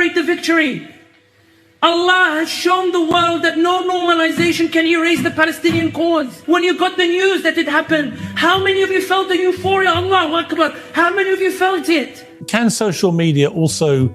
celebrate the victory. Allah has shown the world that no normalization can erase the Palestinian cause. When you got the news that it happened, how many of you felt the euphoria? Allahu Akbar. How many of you felt it? Can social media also,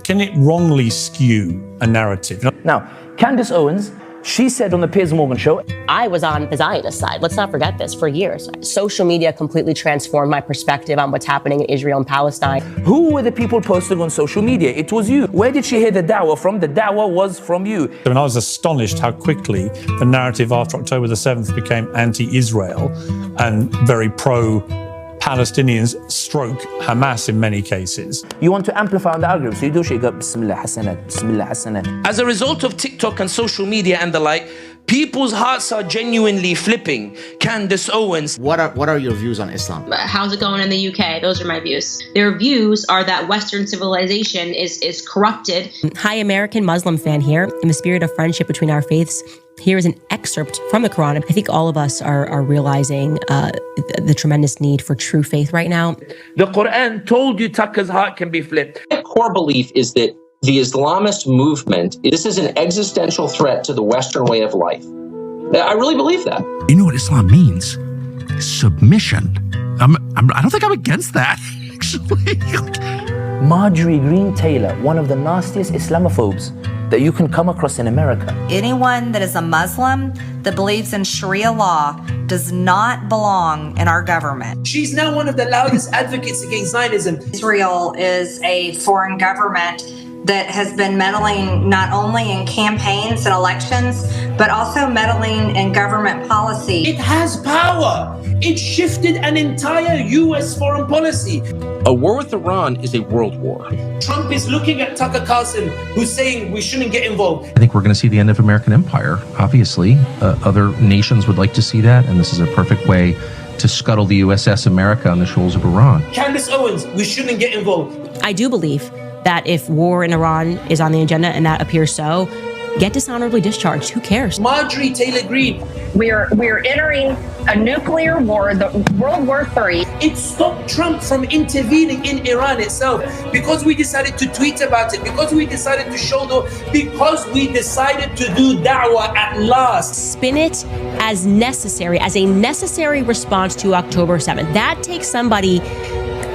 can it wrongly skew a narrative? Now, Candace Owens, she said on the Piers Morgan show, I was on the Zionist side. Let's not forget this for years. Social media completely transformed my perspective on what's happening in Israel and Palestine. who were the people posting on social media? It was you. Where did she hear the da'wah from? The da'wah was from you. I mean, I was astonished how quickly the narrative after October the 7th became anti-Israel and very pro-Palestinians stroke Hamas in many cases. You want to amplify on the argument, so you do shit, go, Bismillah Hasanat, Bismillah Hasanat. As a result of TikTok and social media and the like, people's hearts are genuinely flipping. Candace Owens. What are your views on Islam? How's it going in the UK? Those are my views. Their views are that Western civilization is corrupted. Hi, American Muslim fan here. In the spirit of friendship between our faiths, here is an excerpt from the Quran. I think all of us are realizing the tremendous need for true faith right now. The Quran told you Tucker's heart can be flipped. My core belief is that the Islamist movement, this is an existential threat to the Western way of life. I really believe that. You know what Islam means? Submission. I don't think I'm against that, actually. Marjorie Green Taylor, one of the nastiest Islamophobes that you can come across in America. Anyone that is a Muslim that believes in Sharia law does not belong in our government. She's now one of the loudest advocates against Zionism. Israel is a foreign government that has been meddling not only in campaigns and elections, but also meddling in government policy. It has power. It shifted an entire US foreign policy. A war with Iran is a world war. Trump is looking at Tucker Carlson, who's saying we shouldn't get involved. I think we're going to see the end of American empire, obviously. Other nations would like to see that, and this is a perfect way to scuttle the USS America on the shoals of Iran. Candace Owens, we shouldn't get involved. I do believe that if war in Iran is on the agenda, and that appears so, get dishonorably discharged. Who cares? Marjorie Taylor Greene. We're entering a nuclear war, the World War III. It stopped Trump from intervening in Iran itself because we decided to tweet about it, because we decided to show because we decided to do da'wah at last. Spin it as necessary, as a necessary response to October 7th. That takes somebody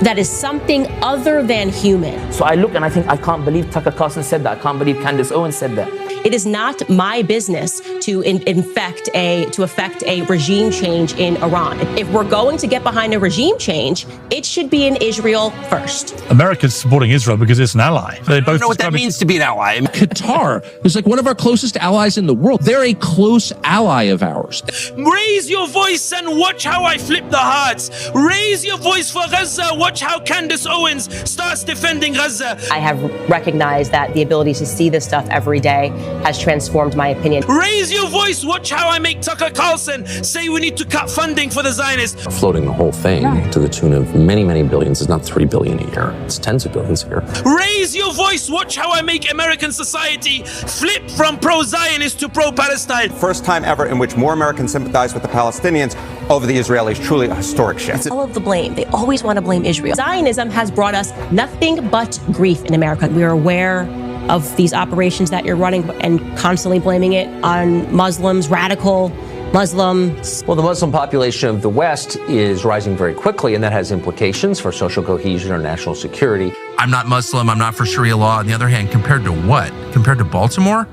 that is something other than human. So I look and I think, I can't believe Tucker Carlson said that. I can't believe Candace Owens said that. It is not my business to affect a regime change in Iran. If we're going to get behind a regime change, it should be in Israel first. America's supporting Israel because it's an ally. They both I don't know what that means to be an ally. Qatar is like one of our closest allies in the world. They're a close ally of ours. Raise your voice and watch how I flip the hearts. Raise your voice for Gaza. Watch how Candace Owens starts defending Gaza. I have recognized that the ability to see this stuff every day has transformed my opinion. Raise your voice. Watch how I make Tucker Carlson say we need to cut funding for the Zionists. Floating the whole thing to the tune of many, many billions. It's not $3 billion a year. It's tens of billions a year. Raise your voice. Watch how I make American society flip from pro-Zionist to pro-Palestine. First time ever in which more Americans sympathize with the Palestinians over the Israelis. Truly a historic shift. All of the blame. They always want to blame Israel. Zionism has brought us nothing but grief in America. We are aware of these operations that you're running and constantly blaming it on Muslims, radical Muslims. Well, the Muslim population of the West is rising very quickly, and that has implications for social cohesion or national security. I'm not Muslim, I'm not for Sharia law. On the other hand, compared to what? Compared to Baltimore?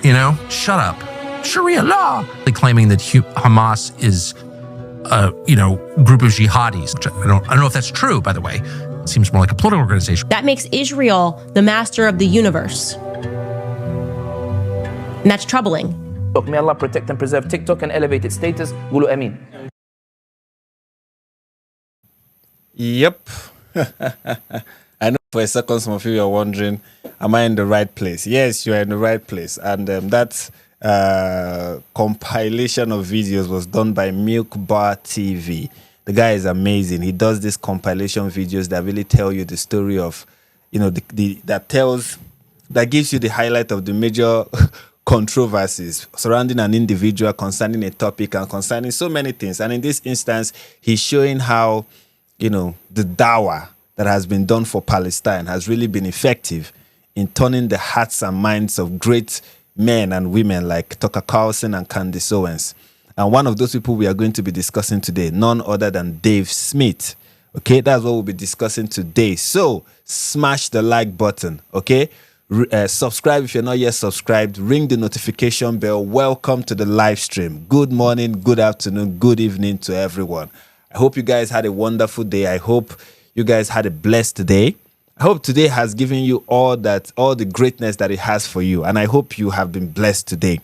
You know, shut up. Sharia law. They're claiming that Hamas is a, group of jihadis. I don't know if that's true, by the way. It seems more like a political organization. That makes Israel the master of the universe. And that's troubling. May Allah protect and preserve TikTok and elevate its status. Gulu Ameen. Yep. I know for a second some of you are wondering, am I in the right place? Yes, you are in the right place. And that compilation of videos was done by Milk Bar TV. The guy is amazing. He does these compilation videos that really tell you the story of, that gives you the highlight of the major controversies surrounding an individual, concerning a topic, and concerning so many things. And in this instance, he's showing how, the dawah that has been done for Palestine has really been effective in turning the hearts and minds of great men and women like Tucker Carlson and Candace Owens. And one of those people we are going to be discussing today, none other than Dave Smith. Okay, that's what we'll be discussing today. So smash the like button, okay? Subscribe if you're not yet subscribed. Ring the notification bell. Welcome to the live stream. Good morning, good afternoon, good evening to everyone. I hope you guys had a wonderful day. I hope you guys had a blessed day. I hope today has given you all the greatness that it has for you. And I hope you have been blessed today.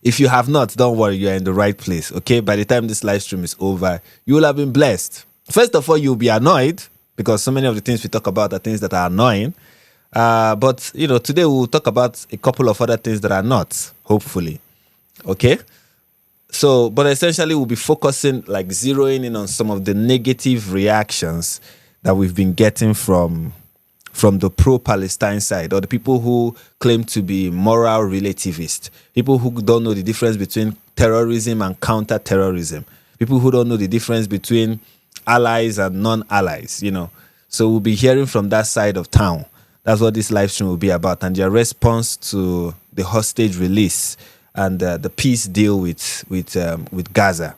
If you have not, don't worry, you're in the right place. Okay, by the time this live stream is over, you will have been blessed. First of all, you'll be annoyed because so many of the things we talk about are things that are annoying. But today we'll talk about a couple of other things that are not, hopefully. Okay? So, but essentially we'll be focusing, like zeroing in on some of the negative reactions that we've been getting from the pro-Palestine side, or the people who claim to be moral relativists, people who don't know the difference between terrorism and counter-terrorism, people who don't know the difference between allies and non-allies, So we'll be hearing from that side of town. That's what this live stream will be about, and their response to the hostage release and the peace deal with Gaza.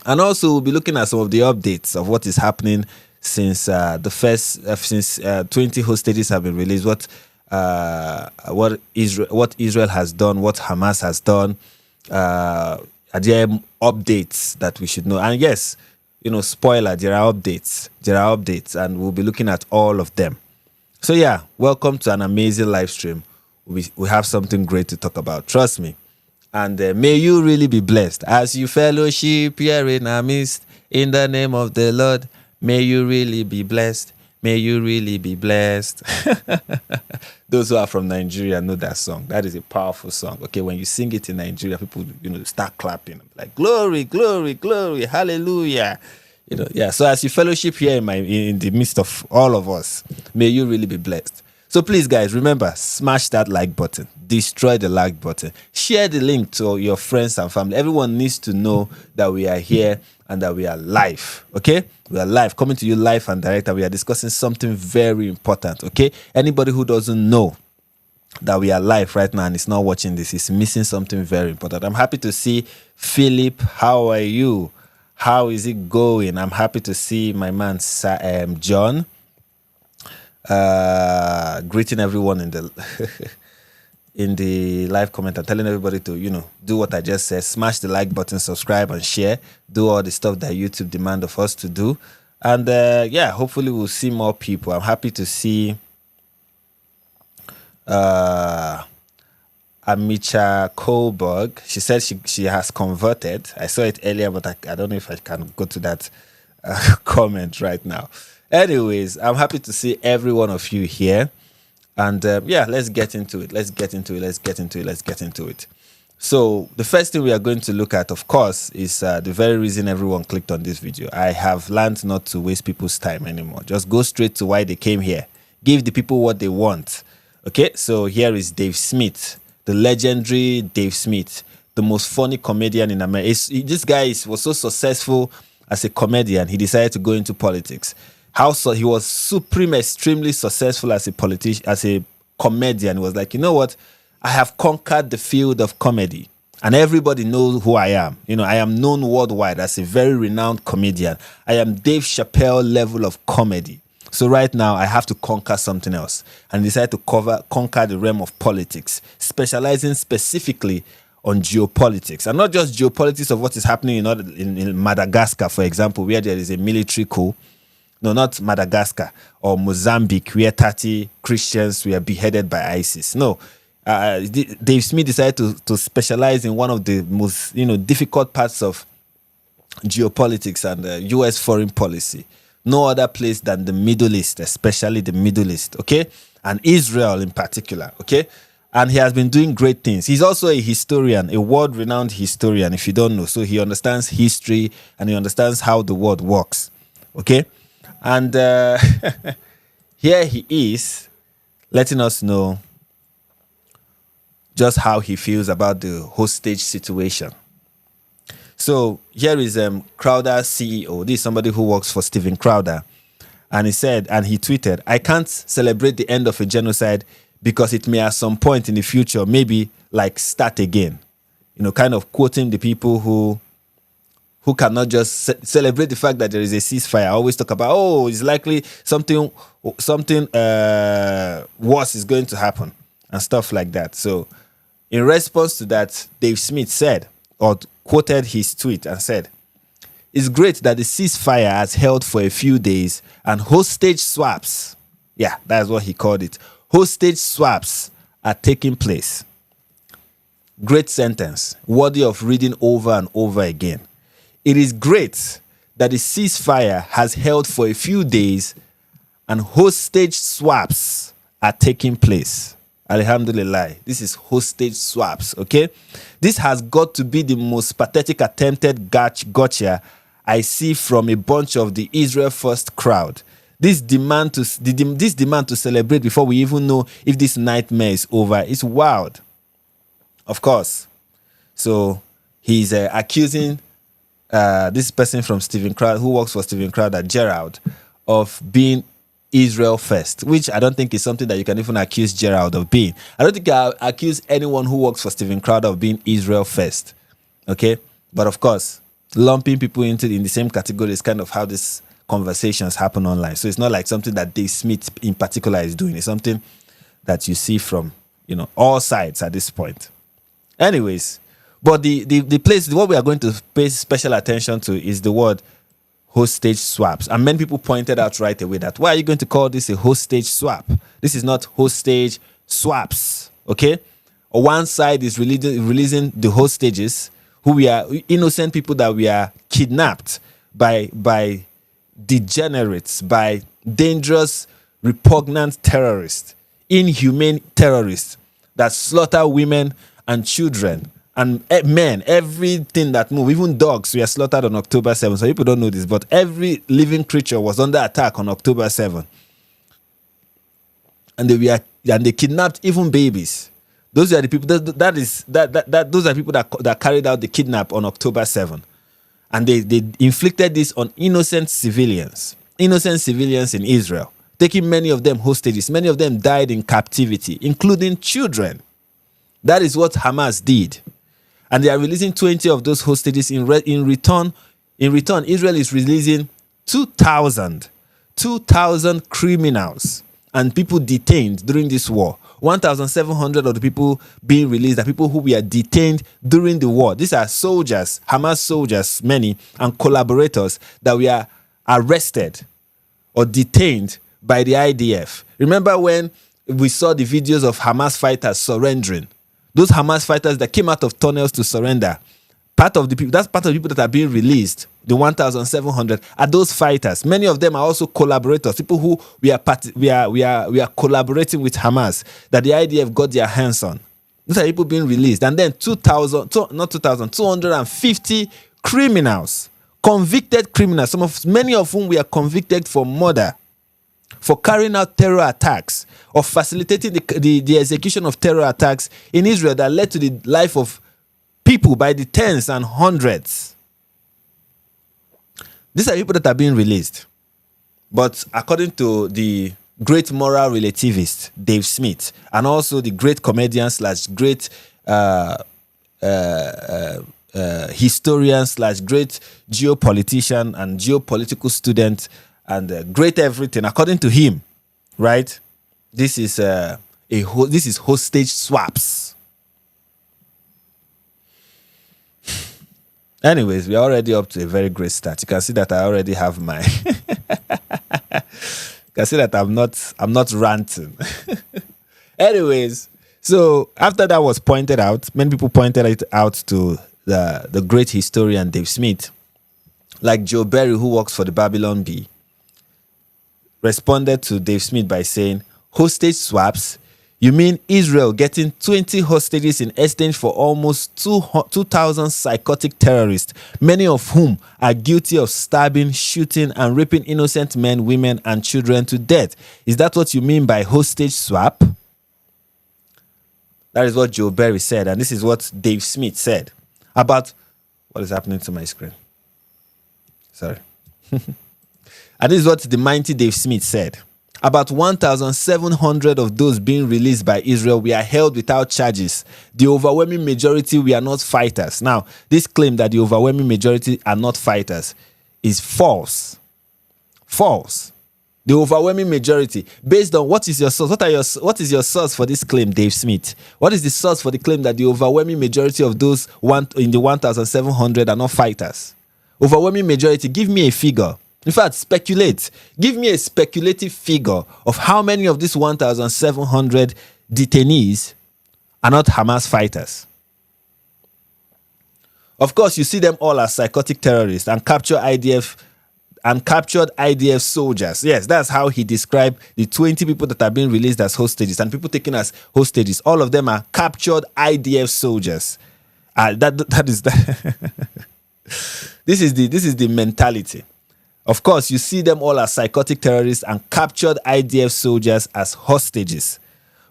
And also we'll be looking at some of the updates of what is happening since 20 hostages have been released. What Israel has done, what Hamas has done. Are there updates that we should know? And yes, spoiler, there are updates, and we'll be looking at all of them. So yeah, welcome to an amazing live stream. We have something great to talk about, trust me. And may you really be blessed as you fellowship here in our midst. In the name of the Lord, may you really be blessed. May you really be blessed. Those who are from Nigeria know that song. That is a powerful song. Okay, when you sing it in Nigeria, people start clapping like glory, glory, glory, hallelujah. Yeah. So as you fellowship here in the midst of all of us, may you really be blessed. So please, guys, remember, smash that like button. Destroy the like button. Share the link to your friends and family. Everyone needs to know that we are here and that we are live. Okay? We are live, coming to you live and direct, and we are discussing something very important. Okay? Anybody who doesn't know that we are live right now and is not watching this is missing something very important. I'm happy to see Philip. How are you? How is it going? I'm happy to see my man John. Greeting everyone in the in the live comment and telling everybody to do what I just said. Smash the like button, subscribe and share. Do all the stuff that YouTube demand of us to do. And yeah, hopefully we'll see more people. I'm happy to see Amicha Kohlberg. She said she has converted. I saw it earlier, but I don't know if I can go to that comment right now. Anyways, I'm happy to see every one of you here. And yeah, let's get into it. Let's get into it. So the first thing we are going to look at, of course, is the very reason everyone clicked on this video. I have learned not to waste people's time anymore. Just go straight to why they came here. Give the people what they want. Okay, so here is Dave Smith, the legendary Dave Smith, the most funny comedian in America. This guy was so successful as a comedian, he decided to go into politics. He was extremely successful as a politician, as a comedian. He was like, you know what? I have conquered the field of comedy, and everybody knows who I am. I am known worldwide as a very renowned comedian. I am Dave Chappelle level of comedy. So right now, I have to conquer something else, and decided to conquer the realm of politics, specializing specifically on geopolitics, and not just geopolitics of what is happening in Madagascar, for example, where there is a military coup. No, not Madagascar or Mozambique, where 30 Christians were beheaded by ISIS. No, Dave Smith decided to specialize in one of the most difficult parts of geopolitics and U.S. foreign policy. No other place than the Middle East, especially the Middle East, okay? And Israel in particular, okay? And he has been doing great things. He's also a historian, a world-renowned historian, if you don't know. So he understands history and he understands how the world works, okay? And here he is letting us know just how he feels about the hostage situation. So here is Crowder CEO. This is somebody who works for Steven Crowder. And he tweeted, I can't celebrate the end of a genocide because it may at some point in the future maybe like start again. Kind of quoting the people who cannot just celebrate the fact that there is a ceasefire. I always talk about, it's likely something worse is going to happen and stuff like that. So in response to that, Dave Smith said, or quoted his tweet and said, it's great that the ceasefire has held for a few days and hostage swaps, that's what he called it, hostage swaps are taking place. Great sentence, worthy of reading over and over again. It is great that the ceasefire has held for a few days and hostage swaps are taking place. Alhamdulillah. This is hostage swaps, okay? This has got to be the most pathetic attempted gotcha I see from a bunch of the Israel First crowd. This demand to celebrate before we even know if this nightmare is over is wild. Of course. So he's accusing this person from Stephen Crowder, who works for Stephen Crowder, Gerald, of being Israel first, which I don't think is something that you can even accuse Gerald of being. I don't think I'll accuse anyone who works for Stephen Crowder of being Israel first. Okay? But of course, lumping people in the same category is kind of how these conversations happen online. So it's not like something that Dave Smith in particular is doing. It's something that you see from, all sides at this point. Anyways, but the place, what we are going to pay special attention to is the word hostage swaps. And many people pointed out right away that, why are you going to call this a hostage swap? This is not hostage swaps, okay? Or one side is releasing the hostages, who we are innocent people that we are kidnapped by degenerates, by dangerous, repugnant terrorists, inhumane terrorists that slaughter women and children and men, everything that moves, even dogs were slaughtered on October 7th. So people don't know this, but every living creature was under attack on October 7th. And they kidnapped even babies. Those are the people those are people that carried out the kidnap on October 7th. And they inflicted this on innocent civilians in Israel, taking many of them hostages. Many of them died in captivity, including children. That is what Hamas did. And they are releasing 20 of those hostages. In return, Israel is releasing 2,000 criminals and people detained during this war. 1,700 of the people being released are people who were detained during the war. These are soldiers, Hamas soldiers, many, and collaborators that were arrested or detained by the IDF. Remember when we saw the videos of Hamas fighters surrendering? Those Hamas fighters that came out of tunnels to surrender. That's part of the people that are being released. The 1,700 are those fighters. Many of them are also collaborators, people who we are collaborating with Hamas, that the IDF got their hands on. Those are people being released. And then 250 criminals, convicted criminals, many of whom were convicted for murder, for carrying out terror attacks, or facilitating the execution of terror attacks in Israel that led to the life of people by the tens and hundreds. These are people that are being released. But according to the great moral relativist, Dave Smith, and also the great comedian / great historian / great geopolitician and geopolitical student and great everything, according to him, right? This is hostage swaps. Anyways, we're already up to a very great start. You can see that I already have my you can see that I'm not ranting. Anyways, so after that was pointed out, many people pointed it out to the great historian Dave Smith, like Joe Berry, who works for the Babylon Bee, responded to Dave Smith by saying, hostage swaps? You mean Israel getting 20 hostages in exchange for almost 2,000 psychotic terrorists, many of whom are guilty of stabbing, shooting, and raping innocent men, women, and children to death? Is that what you mean by hostage swap? That is what Joe Berry said, and this is what Dave Smith said about what is happening to my screen. Sorry. And this is what the mighty Dave Smith said. About 1,700 of those being released by Israel were held without charges. The overwhelming majority were not fighters. Now, this claim that the overwhelming majority are not fighters is false. False. The overwhelming majority, based on what is your source? What is your source for this claim, Dave Smith? What is the source for the claim that the overwhelming majority of those in the 1,700 are not fighters? Overwhelming majority, give me a figure. In fact, speculate. Give me a speculative figure of how many of these 1,700 detainees are not Hamas fighters. Of course, you see them all as psychotic terrorists and captured IDF soldiers. Yes, that's how he described the 20 people that are being released as hostages and people taken as hostages. All of them are captured IDF soldiers. That is this is the mentality. Of course, you see them all as psychotic terrorists and captured IDF soldiers as hostages.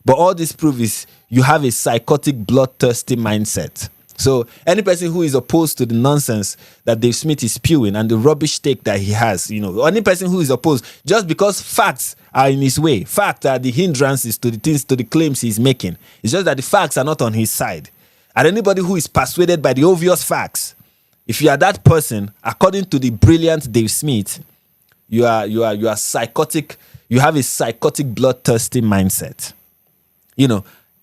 But all this proves is you have a psychotic, bloodthirsty mindset. So any person who is opposed to the nonsense that Dave Smith is spewing and the rubbish take that he has, any person who is opposed, just because facts are in his way, facts are the hindrances to the claims he's making. It's just that the facts are not on his side. And anybody who is persuaded by the obvious facts, if you are that person, according to the brilliant Dave Smith, you are psychotic. You have a psychotic, bloodthirsty mindset.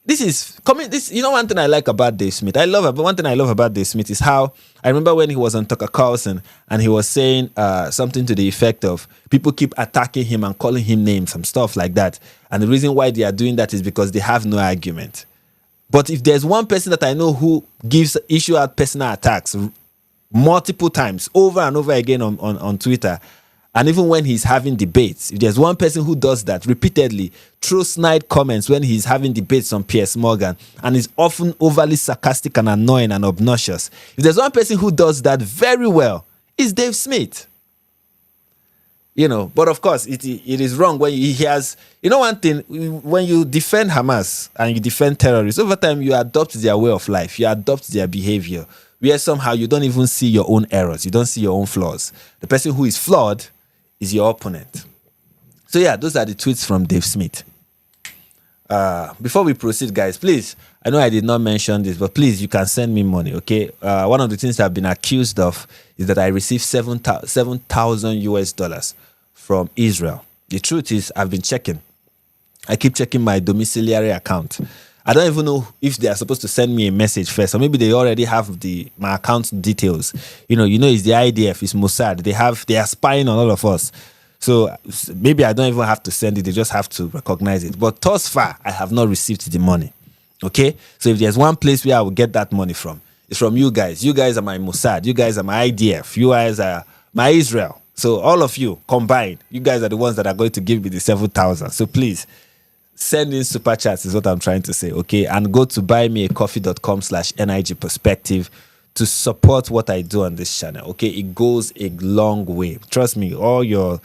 This is coming. One thing I like about Dave Smith. One thing I love about Dave Smith is how I remember when he was on Tucker Carlson and he was saying something to the effect of people keep attacking him and calling him names and stuff like that. And the reason why they are doing that is because they have no argument. But if there's one person that I know who issue out personal attacks multiple times, over and over again on Twitter, and even when he's having debates, if there's one person who does that repeatedly, throws snide comments when he's having debates on Piers Morgan, and is often overly sarcastic and annoying and obnoxious, if there's one person who does that very well, it's Dave Smith. But of course, it is wrong when he has, one thing, when you defend Hamas and you defend terrorists, over time you adopt their way of life, you adopt their behavior, where somehow you don't even see your own errors, you don't see your own flaws. The person who is flawed is your opponent. So yeah, those are the tweets from Dave Smith. Before we proceed, guys, please, I know I did not mention this, but please, you can send me money, okay? One of the things I've been accused of is that I received $7,000 from Israel. The truth is, I've been checking. I keep checking my domiciliary account. I don't even know if they are supposed to send me a message first, or maybe they already have my account details. It's the IDF, it's Mossad. They are spying on all of us. So maybe I don't even have to send it. They just have to recognize it. But thus far, I have not received the money. Okay? So if there's one place where I will get that money from, it's from you guys. You guys are my Mossad. You guys are my IDF. You guys are my Israel. So all of you combined, you guys are the ones that are going to give me the 7,000. So please, send in super chats is what I'm trying to say, okay? And go to buymeacoffee.com/NIG perspective to support what I do on this channel, okay? It goes a long way. Trust me, all your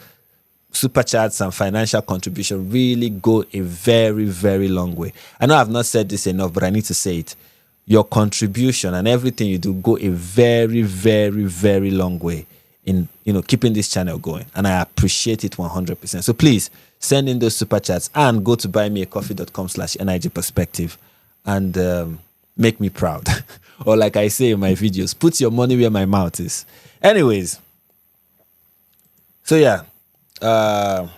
super chats and financial contribution really go a very, very long way. I know I've not said this enough, but I need to say it. Your contribution and everything you do go a very, very, very long way in keeping this channel going. And I appreciate it 100%. So please, send in those super chats and go to buymeacoffee.com/NIG perspective and make me proud. Or like I say in my videos, put your money where my mouth is. Anyways, so yeah, there's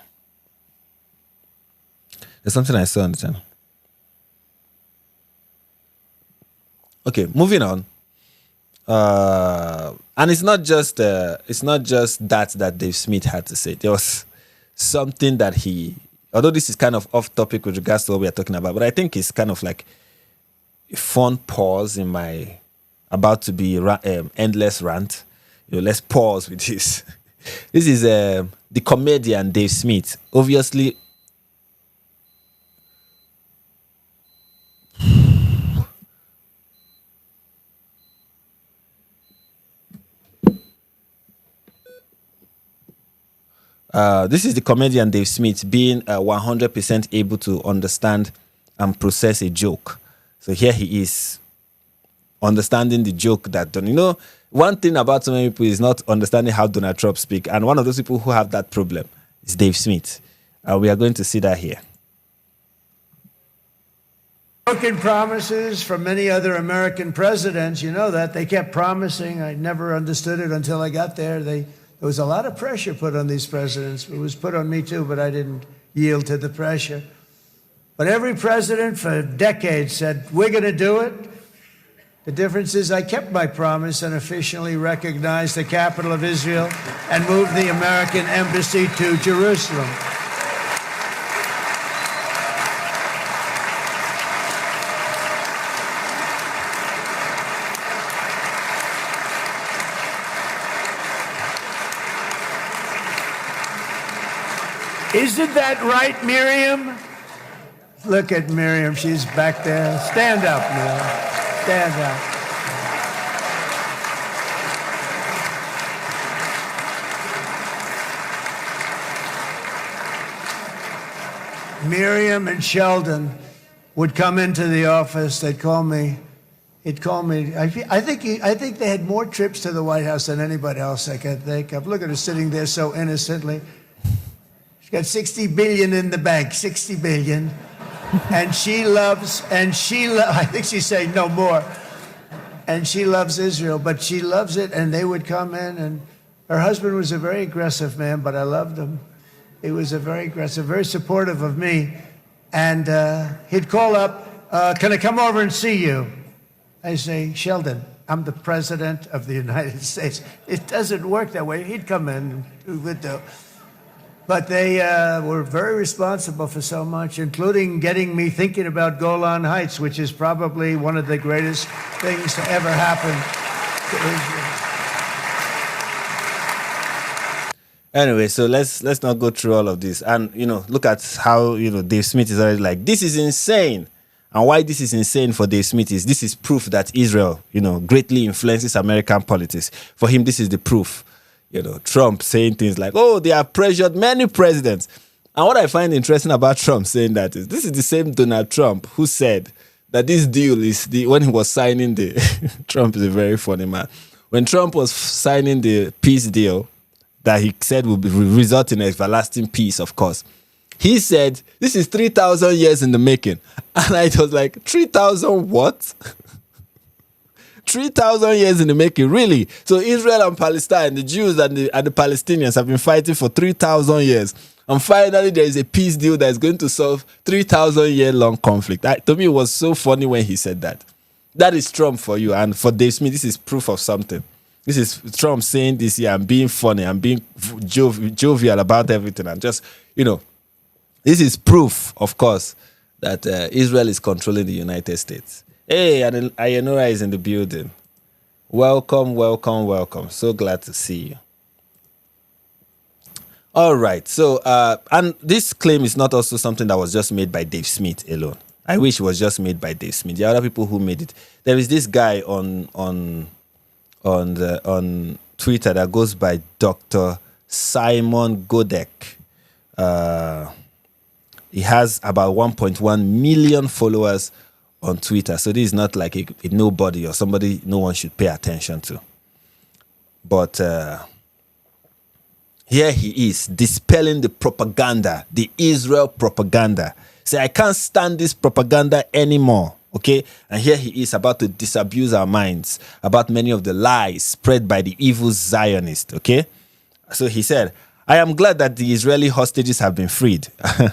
something I saw on the channel. Okay, moving on. And it's not just that Dave Smith had to say. There was something that although this is kind of off topic with regards to what we are talking about, but I think it's kind of like a fun pause in my about to be endless rant. Let's pause with this. This is the comedian Dave Smith. Obviously, this is the comedian Dave Smith being 100% able to understand and process a joke. So here he is understanding the joke that done. One thing about so many people is not understanding how Donald Trump speaks. And one of those people who have that problem is Dave Smith. We are going to see that here. Broken promises from many other American presidents. You know that. They kept promising. I never understood it until I got there. There was a lot of pressure put on these presidents. It was put on me too, but I didn't yield to the pressure. But every president for decades said, we're going to do it. The difference is I kept my promise and officially recognized the capital of Israel and moved the American embassy to Jerusalem. Isn't that right, Miriam? Look at Miriam. She's back there. Stand up, Miriam. Stand up. Miriam and Sheldon would come into the office. They'd call me. He'd call me. I think they had more trips to the White House than anybody else I can think of. Look at her sitting there so innocently. She's got $60 billion in the bank. $60 billion. And I think she's saying no more. And she loves Israel, but she loves it. And they would come in, and her husband was a very aggressive man, but I loved him. He was a very aggressive, very supportive of me. And he'd call up, can I come over and see you? I say, Sheldon, I'm the president of the United States. It doesn't work that way. He'd come in, we would do. But they were very responsible for so much, including getting me thinking about Golan Heights, which is probably one of the greatest things to ever happen to Israel. Anyway, so let's not go through all of this. And, look at how, Dave Smith is already like, this is insane. And why this is insane for Dave Smith is this is proof that Israel, greatly influences American politics. For him, this is the proof. Trump saying things like, oh, they have pressured many presidents. And what I find interesting about Trump saying that is this is the same Donald Trump who said that this deal is when he was signing the Trump is a very funny man. When Trump was signing the peace deal that he said would result in everlasting peace, of course, he said this is 3,000 years in the making. And I was like, 3,000 what? 3,000 years in the making, really? So Israel and Palestine, the Jews and the Palestinians have been fighting for 3,000 years. And finally, there is a peace deal that is going to solve 3,000-year-long conflict. To me, it was so funny when he said that. That is Trump for you. And for Dave Smith, this is proof of something. This is Trump saying this here and being funny and being jovial about everything. And just, this is proof, of course, that Israel is controlling the United States. Hey, Ayanora is in the building. Welcome, welcome, welcome. So glad to see you. All right. So, and this claim is not also something that was just made by Dave Smith alone. I wish it was just made by Dave Smith. There are other people who made it. There is this guy on Twitter that goes by Dr. Simon Godek. He has about 1.1 million followers on Twitter. So this is not like a nobody or somebody no one should pay attention to. But here he is, dispelling the propaganda, the Israel propaganda. Say, I can't stand this propaganda anymore, okay? And here he is about to disabuse our minds about many of the lies spread by the evil Zionists, okay? So he said, I am glad that the Israeli hostages have been freed.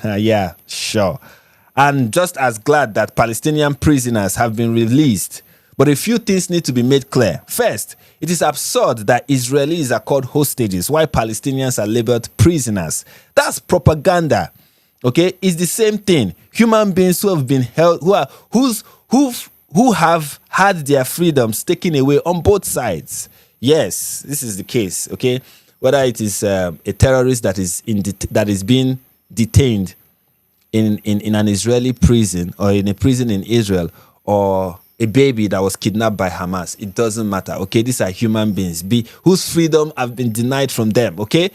Yeah, sure. And just as glad that Palestinian prisoners have been released. But a few things need to be made clear. First, it is absurd that Israelis are called hostages while Palestinians are labeled prisoners. That's propaganda. Okay? It's the same thing. Human beings who have been held, who have had their freedoms taken away on both sides. Yes, this is the case. Okay? Whether it is a terrorist that is being detained in an Israeli prison or in a prison in Israel, or a baby that was kidnapped by Hamas, it doesn't matter. Okay, these are human beings whose freedom have been denied from them. Okay,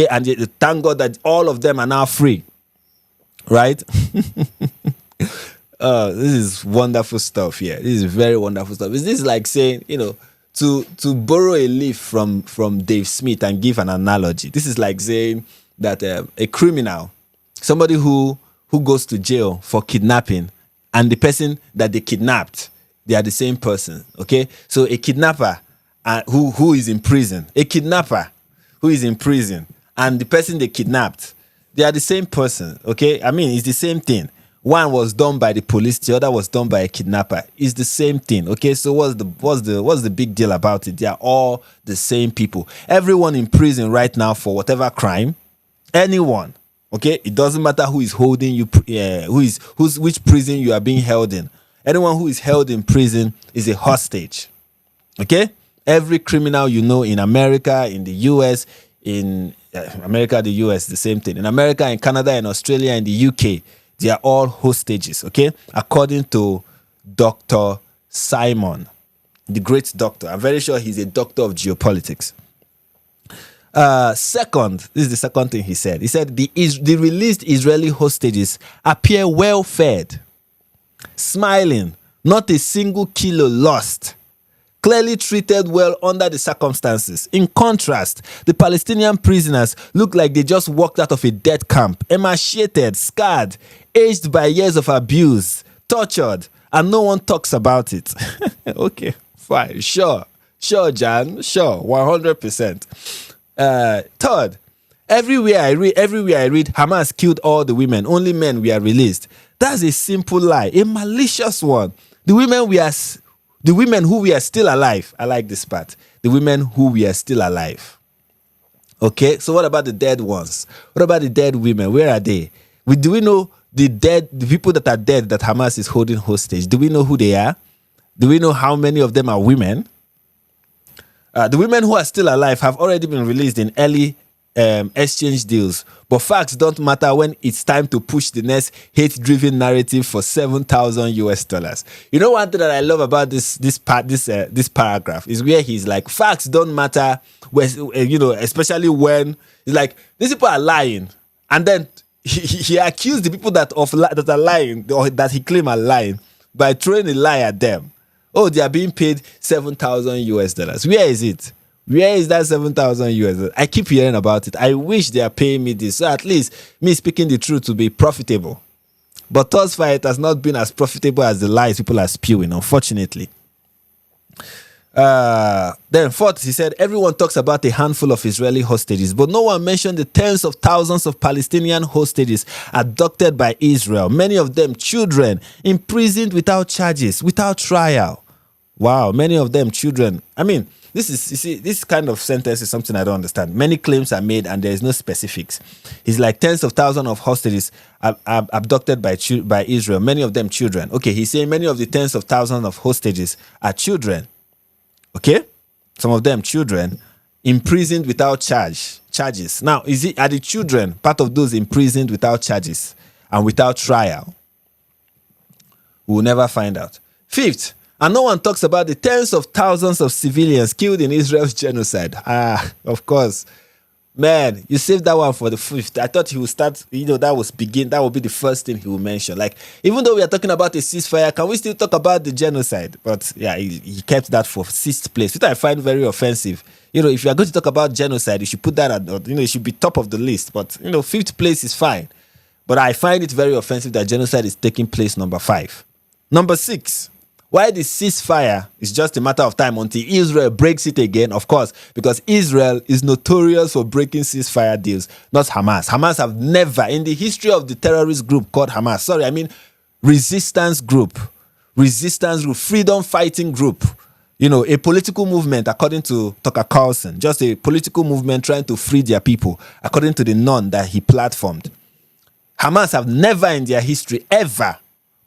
and thank God that all of them are now free. Right? This is wonderful stuff here. This is very wonderful stuff. Is this like saying, to borrow a leaf from Dave Smith and give an analogy, this is like saying that a criminal, somebody who goes to jail for kidnapping, and the person that they kidnapped, they are the same person. Okay, so a kidnapper who is in prison, a kidnapper who is in prison, and the person they kidnapped, they are the same person. Okay, I mean, it's the same thing. One was done by the police, the other was done by a kidnapper. It's the same thing. Okay, so what's the big deal about it? They are all the same people. Everyone in prison right now for whatever crime, anyone. Okay, it doesn't matter who is holding you, which prison you are being held in. Anyone who is held in prison is a hostage. Okay, every criminal you know in America, in the US, in America, the US, the same thing. In America, in Canada, in Australia, in the UK, they are all hostages. Okay, according to Dr. Simon, the great doctor. I'm very sure he's a doctor of geopolitics. Second, this is the second thing he said. He said the released Israeli hostages appear well fed, smiling, not a single kilo lost, clearly treated well under the circumstances. In contrast, the Palestinian prisoners look like they just walked out of a death camp, emaciated, scarred, aged by years of abuse, tortured, and no one talks about it. Okay, fine, sure, Jan, sure, 100%. Third, everywhere I read, Hamas killed all the women, only men were released. That's a simple lie, a malicious one. The women who were still alive. I like this part. The women who were still alive. Okay, so what about the dead ones? What about the dead women? Where are they? Do we know the people that are dead that Hamas is holding hostage? Do we know who they are? Do we know how many of them are women? The women who are still alive have already been released in early exchange deals, but facts don't matter when it's time to push the next hate-driven narrative for $7,000. You know one thing that I love about this paragraph is where he's like, facts don't matter, especially when it's like these people are lying, and then he accused the people that are lying or that he claimed are lying by throwing a lie at them. Oh, they are being paid $7,000. Where is it? Where is that $7,000? I keep hearing about it. I wish they are paying me this, so at least me speaking the truth will be profitable. But thus far, it has not been as profitable as the lies people are spewing, unfortunately. Then fourth, he said, everyone talks about a handful of Israeli hostages, but no one mentioned the tens of thousands of Palestinian hostages abducted by Israel, many of them children, imprisoned without charges, without trial. Wow, many of them children. I mean, this kind of sentence is something I don't understand. Many claims are made and there is no specifics. It's like tens of thousands of hostages are abducted by Israel, many of them children. Okay, he's saying many of the tens of thousands of hostages are children. Okay, some of them children imprisoned without charges. Now, are the children part of those imprisoned without charges and without trial? We'll never find out. Fifth, and no one talks about the tens of thousands of civilians killed in Israel's genocide. Of course. Man, you saved that one for the fifth. I thought he would start, that would be the first thing he will mention. Like, even though we are talking about a ceasefire, can we still talk about the genocide? But yeah, he kept that for sixth place, which I find very offensive. If you are going to talk about genocide, you should put that at, it should be top of the list. But, fifth place is fine. But I find it very offensive that genocide is taking place number 5. Number 6. Why the ceasefire is just a matter of time until Israel breaks it again, of course, because Israel is notorious for breaking ceasefire deals, not Hamas. Hamas have never, in the history of the terrorist group called Hamas, resistance group, freedom fighting group, a political movement, according to Tucker Carlson, just a political movement trying to free their people, according to the none that he platformed. Hamas have never in their history ever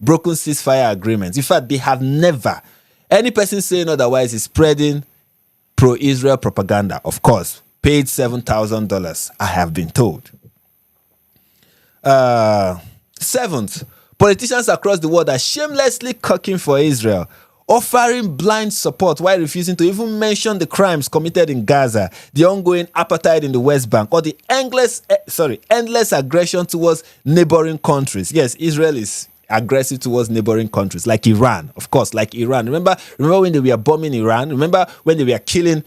broken ceasefire agreements. In fact, they have never. Any person saying otherwise is spreading pro-Israel propaganda. Of course, paid $7,000, I have been told. Seventh, politicians across the world are shamelessly cocking for Israel, offering blind support while refusing to even mention the crimes committed in Gaza, the ongoing apartheid in the West Bank, or the endless aggression towards neighboring countries. Yes, Israel is aggressive towards neighboring countries, like Iran, of course, like Iran. Remember when they were bombing Iran? Remember when they were killing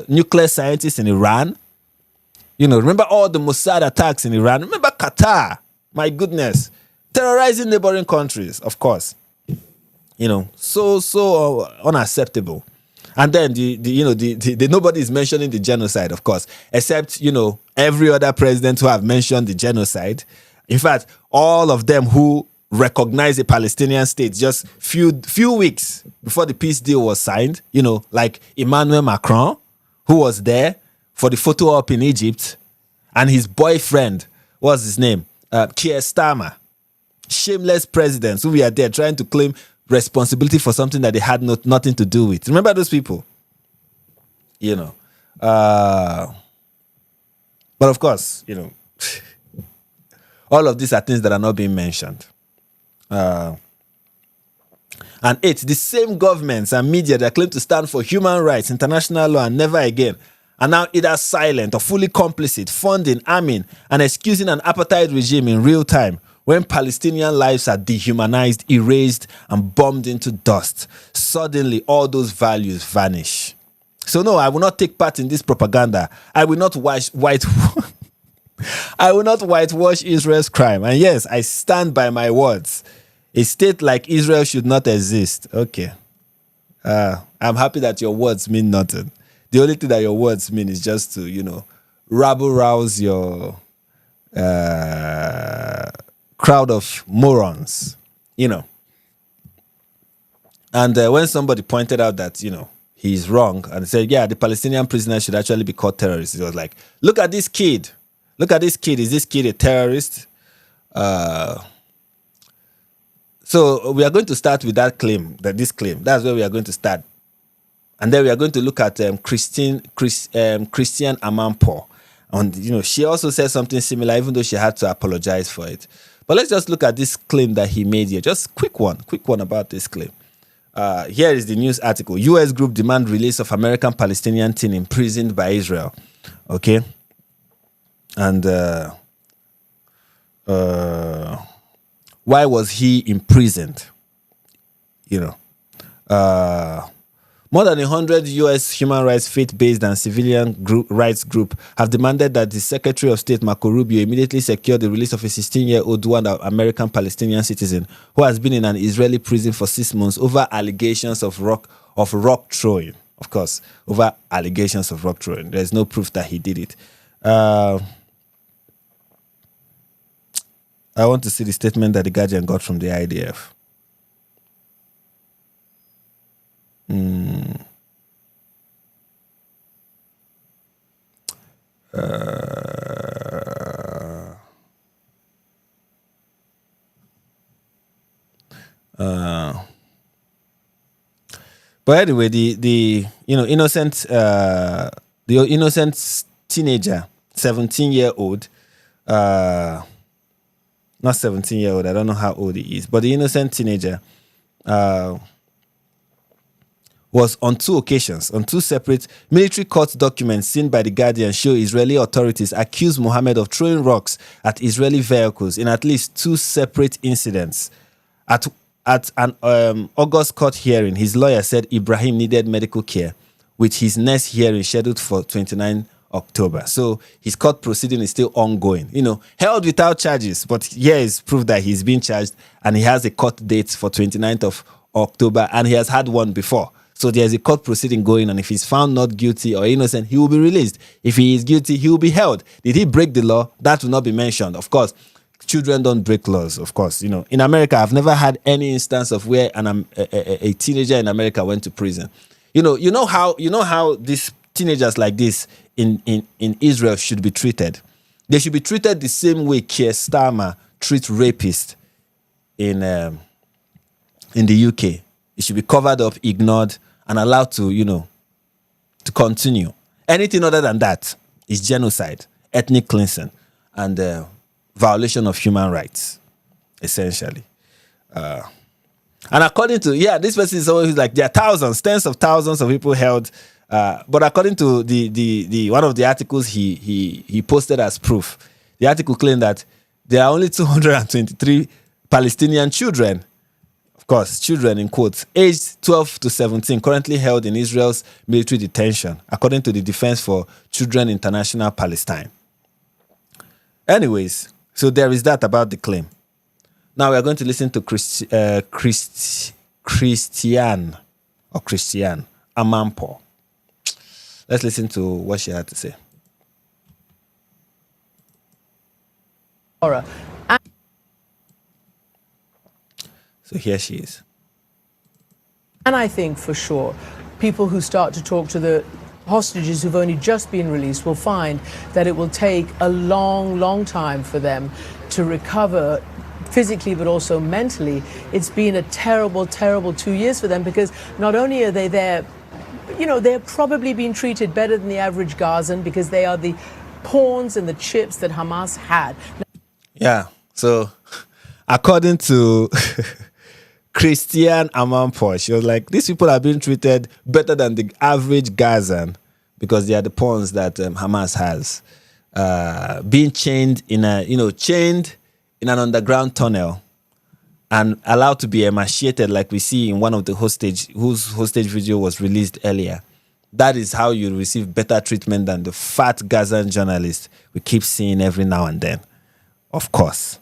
nuclear scientists in Iran? Remember all the Mossad attacks in Iran? Remember Qatar? My goodness. Terrorizing neighboring countries, of course. So unacceptable. And then the nobody is mentioning the genocide, of course, except every other president who have mentioned the genocide. In fact, all of them who recognized the Palestinian state just few weeks before the peace deal was signed. Like Emmanuel Macron, who was there for the photo op in Egypt, and his boyfriend, what's his name, Keir Starmer, shameless presidents who were there trying to claim responsibility for something that they had nothing to do with. Remember those people? But of course, all of these are things that are not being mentioned. And 8, the same governments and media that claim to stand for human rights, international law, and never again are now either silent or fully complicit, funding, arming, and excusing an apartheid regime in real time, when Palestinian lives are dehumanized, erased, and bombed into dust. Suddenly, all those values vanish. So no, I will not take part in this propaganda. I will not I will not whitewash Israel's crime. And yes, I stand by my words. A state like Israel should not exist. Okay. I'm happy that your words mean nothing. The only thing that your words mean is just to, rabble-rouse your crowd of morons, And when somebody pointed out that, he's wrong and said, yeah, the Palestinian prisoners should actually be called terrorists. It was like, look at this kid. Look at this kid. Is this kid a terrorist? So we are going to start with that claim, this claim. That's where we are going to start. And then we are going to look at Christian Amanpour. And, she also said something similar, even though she had to apologize for it. But let's just look at this claim that he made here. Just quick one about this claim. Here is the news article. U.S. group demand release of American Palestinian teen imprisoned by Israel. Okay. And why was he imprisoned? More than 100 U.S. human rights, faith-based and civilian rights group have demanded that the Secretary of State, Marco Rubio, immediately secure the release of a 16-year-old dual American Palestinian citizen who has been in an Israeli prison for 6 months over allegations of rock throwing. Of course, over allegations of rock throwing. There's no proof that he did it. I want to see the statement that the Guardian got from the IDF. But anyway, the innocent teenager, 17-year-old, not 17-year-old, I don't know how old he is, but the innocent teenager was on 2 occasions, on 2 separate military court documents seen by the Guardian show Israeli authorities accused Mohammed of throwing rocks at Israeli vehicles in at least 2 separate incidents. At an August court hearing, his lawyer said Ibrahim needed medical care, with his next hearing scheduled for 29 October. So his court proceeding is still ongoing. Held without charges, but here is proof that he's been charged and he has a court date for 29th of October and he has had one before. So there's a court proceeding going on. If he's found not guilty or innocent, he will be released. If he is guilty, he will be held. Did he break the law? That will not be mentioned. Of course, children don't break laws, of course. In America, I've never had any instance of where a teenager in America went to prison. You know how these teenagers like this in Israel should be treated. They should be treated the same way Keir Starmer treats rapists in the UK. It should be covered up, ignored, and allowed to continue. Anything other than that is genocide, ethnic cleansing, and violation of human rights, essentially. And according to, this person is always like, there are thousands, tens of thousands of people held. But according to the one of the articles he posted as proof, the article claimed that there are only 223 Palestinian children, of course, children in quotes, aged 12 to 17, currently held in Israel's military detention, according to the Defense for Children International Palestine. Anyways, so there is that about the claim. Now we are going to listen to Christian Amanpour. Let's listen to what she had to say. So here she is. And I think for sure, people who start to talk to the hostages who've only just been released will find that it will take a long, long time for them to recover physically, but also mentally. It's been a terrible, terrible 2 years for them, because not only are they there, you know, they're probably being treated better than the average Gazan because they are the pawns and the chips that Hamas had. Yeah, so according to Christian Amanpour, she was like, these people are being treated better than the average Gazan because they are the pawns that Hamas has. Being chained in an underground tunnel and allowed to be emaciated, like we see in one of the hostage video was released earlier. That is how you receive better treatment than the fat Gazan journalist we keep seeing every now and then, of course.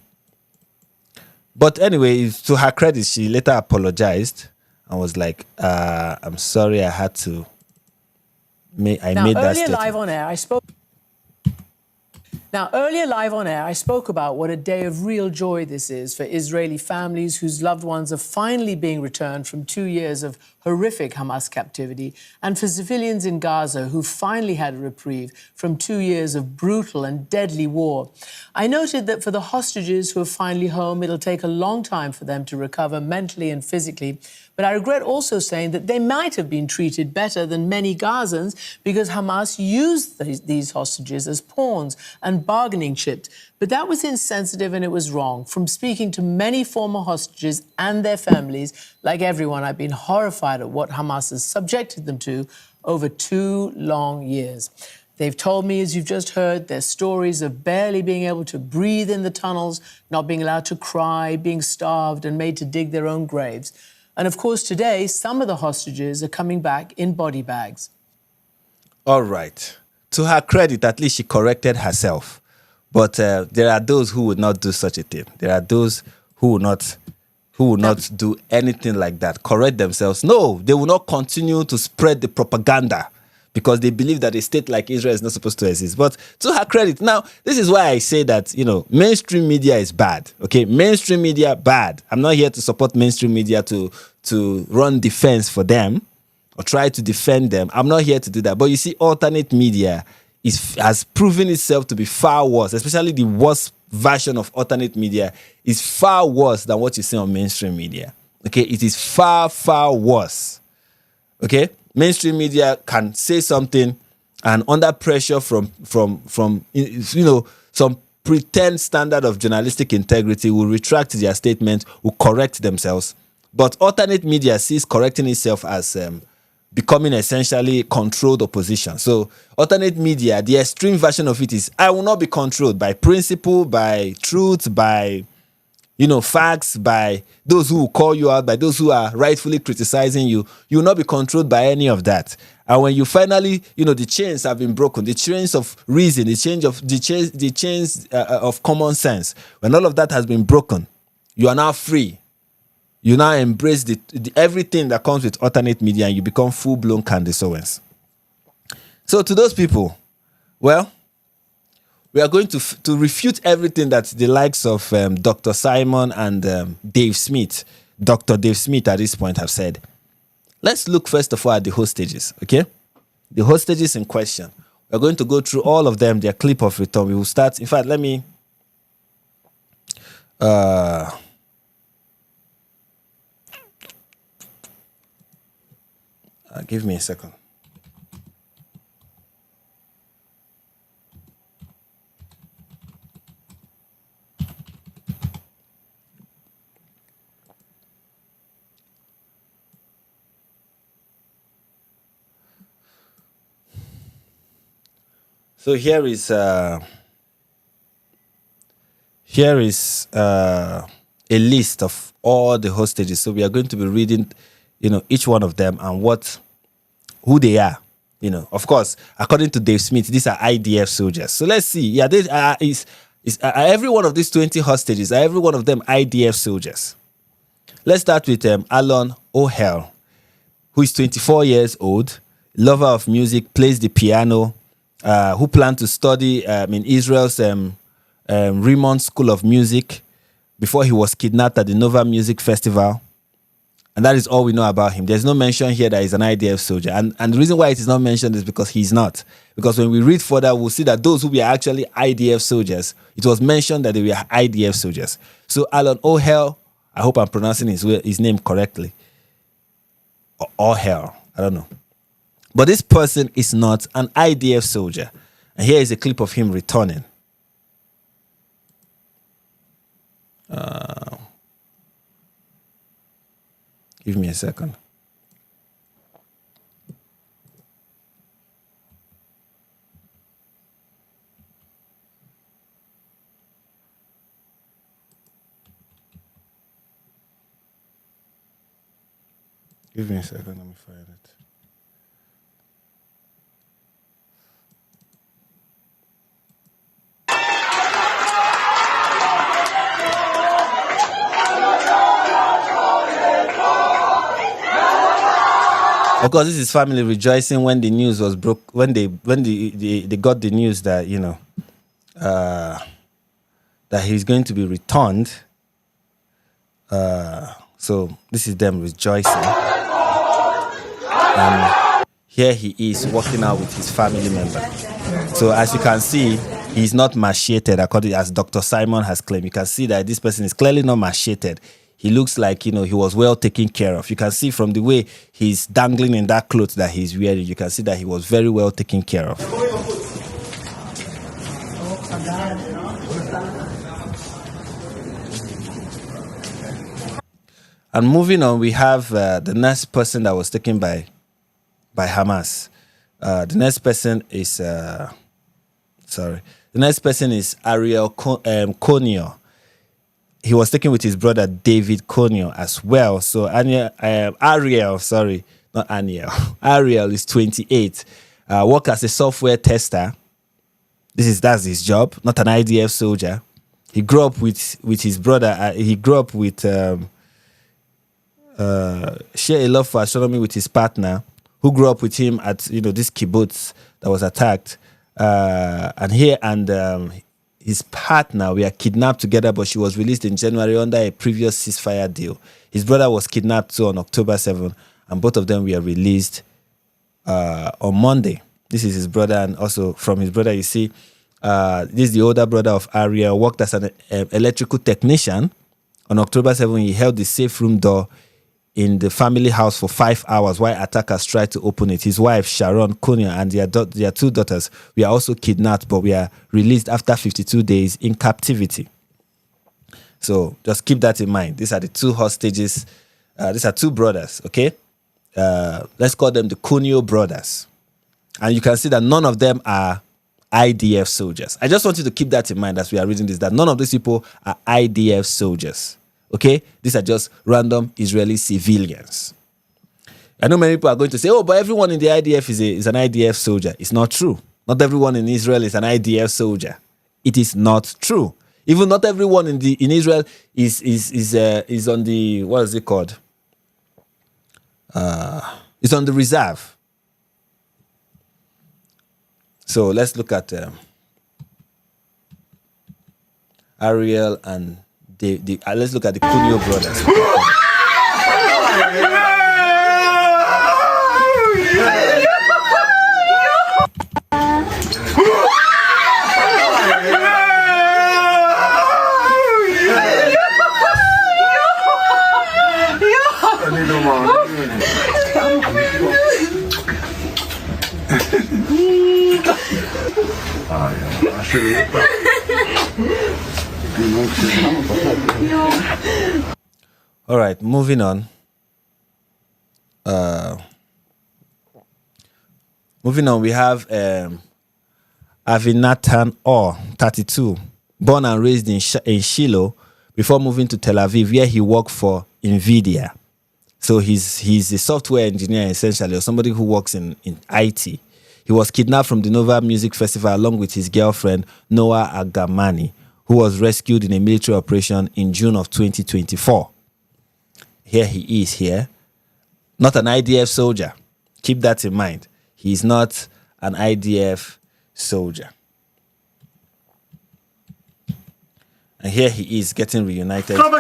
But anyway, to her credit, she later apologized and was like, I'm sorry I had to made that statement. Earlier live on air, I spoke about what a day of real joy this is for Israeli families whose loved ones are finally being returned from 2 years of horrific Hamas captivity, and for civilians in Gaza who finally had a reprieve from 2 years of brutal and deadly war. I noted that for the hostages who are finally home, it'll take a long time for them to recover mentally and physically. But I regret also saying that they might have been treated better than many Gazans because Hamas used these hostages as pawns and bargaining chips. But that was insensitive and it was wrong. From speaking to many former hostages and their families, like everyone, I've been horrified at what Hamas has subjected them to over 2 long years. They've told me, as you've just heard, their stories of barely being able to breathe in the tunnels, not being allowed to cry, being starved and made to dig their own graves. And of course, today, some of the hostages are coming back in body bags. All right. To her credit, at least she corrected herself. But there are those who would not do such a thing. There are those who will not do anything like that, correct themselves. No, they will not continue to spread the propaganda because they believe that a state like Israel is not supposed to exist. But to her credit, now, this is why I say that, mainstream media is bad. Okay, mainstream media, bad. I'm not here to support mainstream media to run defense for them or try to defend them. I'm not here to do that. But you see, alternate media has proven itself to be far worse, especially the worst version of alternate media is far worse than what you see on mainstream media. Okay, it is far, far worse. Okay, mainstream media can say something and under pressure from some pretend standard of journalistic integrity will retract their statement, will correct themselves. But alternate media sees correcting itself as becoming essentially controlled opposition. So alternate media, the extreme version of it is, I will not be controlled by principle, by truth, by facts, by those who will call you out, by those who are rightfully criticizing you. You will not be controlled by any of that. And when you finally, the chains have been broken, the chains of reason, the chains of common sense, when all of that has been broken, you are now free. You now embrace everything that comes with alternate media and you become full-blown Candace Owens. So to those people, well, we are going to refute everything that the likes of Dr. Simon and Dave Smith, Dr. Dave Smith at this point have said. Let's look first of all at the hostages, okay? The hostages in question. We're going to go through all of them, their clip of return. We will start. In fact, let me... give me a second. So here is a a list of all the hostages. So we are going to be reading, each one of them and who they are. Of course, according to Dave Smith, these are IDF soldiers. So let's see. Yeah, every one of these 20 hostages, are every one of them IDF soldiers. Let's start with Alan O'Hell, who is 24 years old, lover of music, plays the piano, who planned to study in Israel's Raymond School of Music before he was kidnapped at the Nova Music Festival. And that is all we know about him. There's no mention here that he's an IDF soldier. And the reason why it is not mentioned is because he's not. Because when we read further, we'll see that those who were actually IDF soldiers, it was mentioned that they were IDF soldiers. So Alan O'Hell, I hope I'm pronouncing his name correctly. O'Hell, I don't know. But this person is not an IDF soldier. And here is a clip of him returning. Give me a second. Give me a second, let me find it. Of course, this is family rejoicing when the news was broke. When they got the news that that he's going to be returned. So this is them rejoicing, and here he is walking out with his family member. So as you can see, he's not macheted, according as Dr. Simon has claimed. You can see that this person is clearly not macheted. He looks like, he was well taken care of. You can see from the way he's dangling in that clothes that he's wearing, you can see that he was very well taken care of. And moving on, we have the next person that was taken by Hamas. The next person is, Ariel Conio. He was taken with his brother David Conio as well. So Ariel is 28. Worked as a software tester. That's his job, not an IDF soldier. He grew up with his brother. He grew up with share a love for astronomy with his partner, who grew up with him at this kibbutz that was attacked. His partner were kidnapped together, but she was released in January under a previous ceasefire deal. His brother was kidnapped too on October 7th, and both of them were released on Monday. This is his brother, and also from his brother, you see, this is the older brother of Ariel, worked as an electrical technician. On October 7th, he held the safe room door in the family house for 5 hours while attackers tried to open it. His wife, Sharon Konya, and their two daughters were also kidnapped, but were released after 52 days in captivity. So just keep that in mind. These are the two hostages. These are two brothers, okay? Let's call them the Kunio brothers. And you can see that none of them are IDF soldiers. I just want you to keep that in mind as we are reading this, that none of these people are IDF soldiers. Okay? These are just random Israeli civilians. I know many people are going to say, oh, but everyone in the IDF is an IDF soldier. It's not true. Not everyone in Israel is an IDF soldier. It is not true. Even not everyone in Israel is on the, what is it called? Is on the reserve. So let's look at Ariel and let's look at the Kunio brothers. All right, moving on. We have Avinatan Or, 32, born and raised in Shiloh, before moving to Tel Aviv, where he worked for NVIDIA. So he's a software engineer, essentially, or somebody who works in IT. He was kidnapped from the Nova Music Festival along with his girlfriend, Noah Agamani, who was rescued in a military operation in June of 2024. Here he is here. Not an IDF soldier. Keep that in mind. He's not an IDF soldier. And here he is getting reunited. As you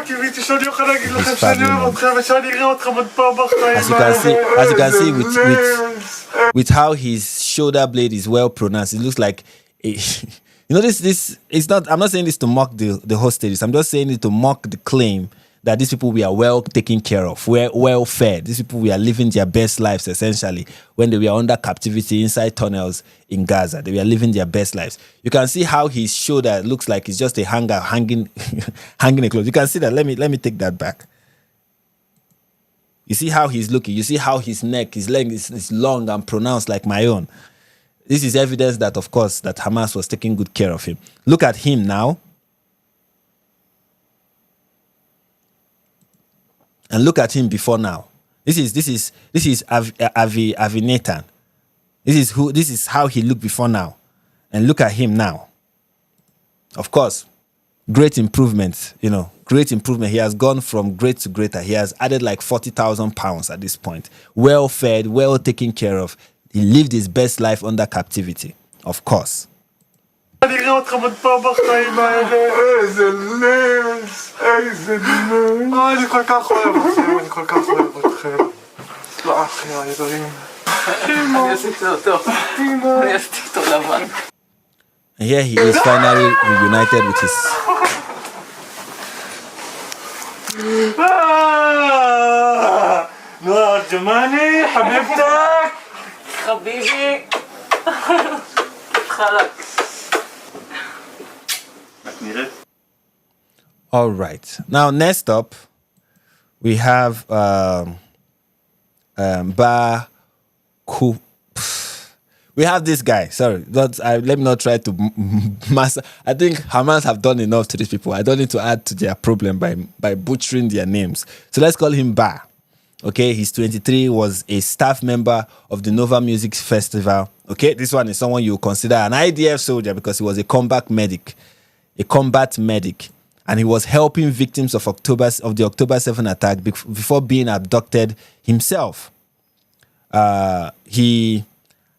can see with how his shoulder blade is well pronounced, it looks like this it's not. I'm not saying this to mock the hostages. I'm just saying it to mock the claim that these people were well taken care of, were well fed. These people were living their best lives, essentially, when they were under captivity inside tunnels in Gaza. They were living their best lives. You can see how his shoulder looks like it's just a hanger hanging a clothes. You can see that. Let me take that back. You see how he's looking. You see how his neck, his leg is long and pronounced like my own. This is evidence that, of course, that Hamas was taking good care of him. Look at him now. And look at him before now. This is Avi Nathan. This is how he looked before now. And look at him now. Of course, great improvement, great improvement. He has gone from great to greater. He has added like 40,000 pounds at this point. Well fed, well taken care of. He lived his best life under captivity, of course. And here he is finally reunited with his... All right. Now, next up, we have we have this guy. Sorry, let me not try to master. I think Hamas have done enough to these people. I don't need to add to their problem by butchering their names. So let's call him Ba. Okay, he's 23, was a staff member of the Nova Music Festival. Okay, this one is someone you consider an IDF soldier because he was a combat medic. And he was helping victims of the October 7 attack before being abducted himself. He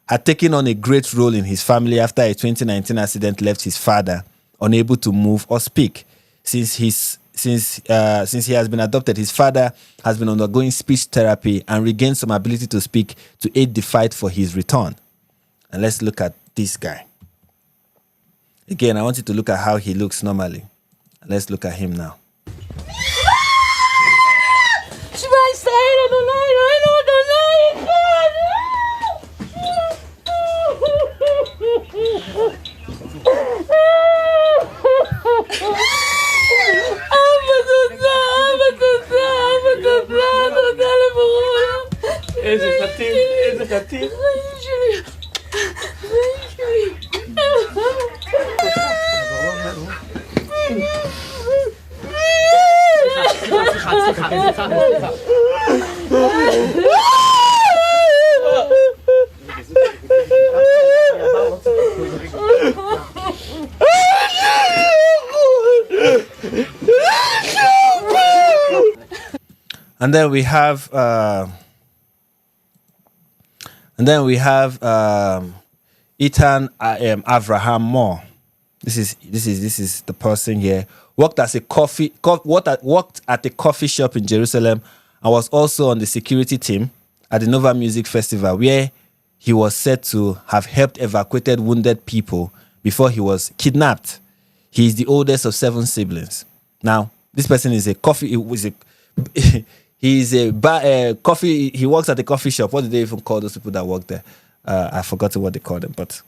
had taken on a great role in his family after a 2019 accident left his father unable to move or speak. Since he has been adopted, his father has been undergoing speech therapy and regained some ability to speak to aid the fight for his return. And let's look at this guy. Again, I want you to look at how he looks normally. Let's look at him now. And then we have Ethan Avraham Moore. This is the person here. Worked at a coffee shop in Jerusalem and was also on the security team at the Nova Music Festival, where he was said to have helped evacuated wounded people before he was kidnapped. He is the oldest of 7 siblings. Now, this person is a coffee. He works at a coffee shop. What do they even call those people that work there? I forgot what they call them, but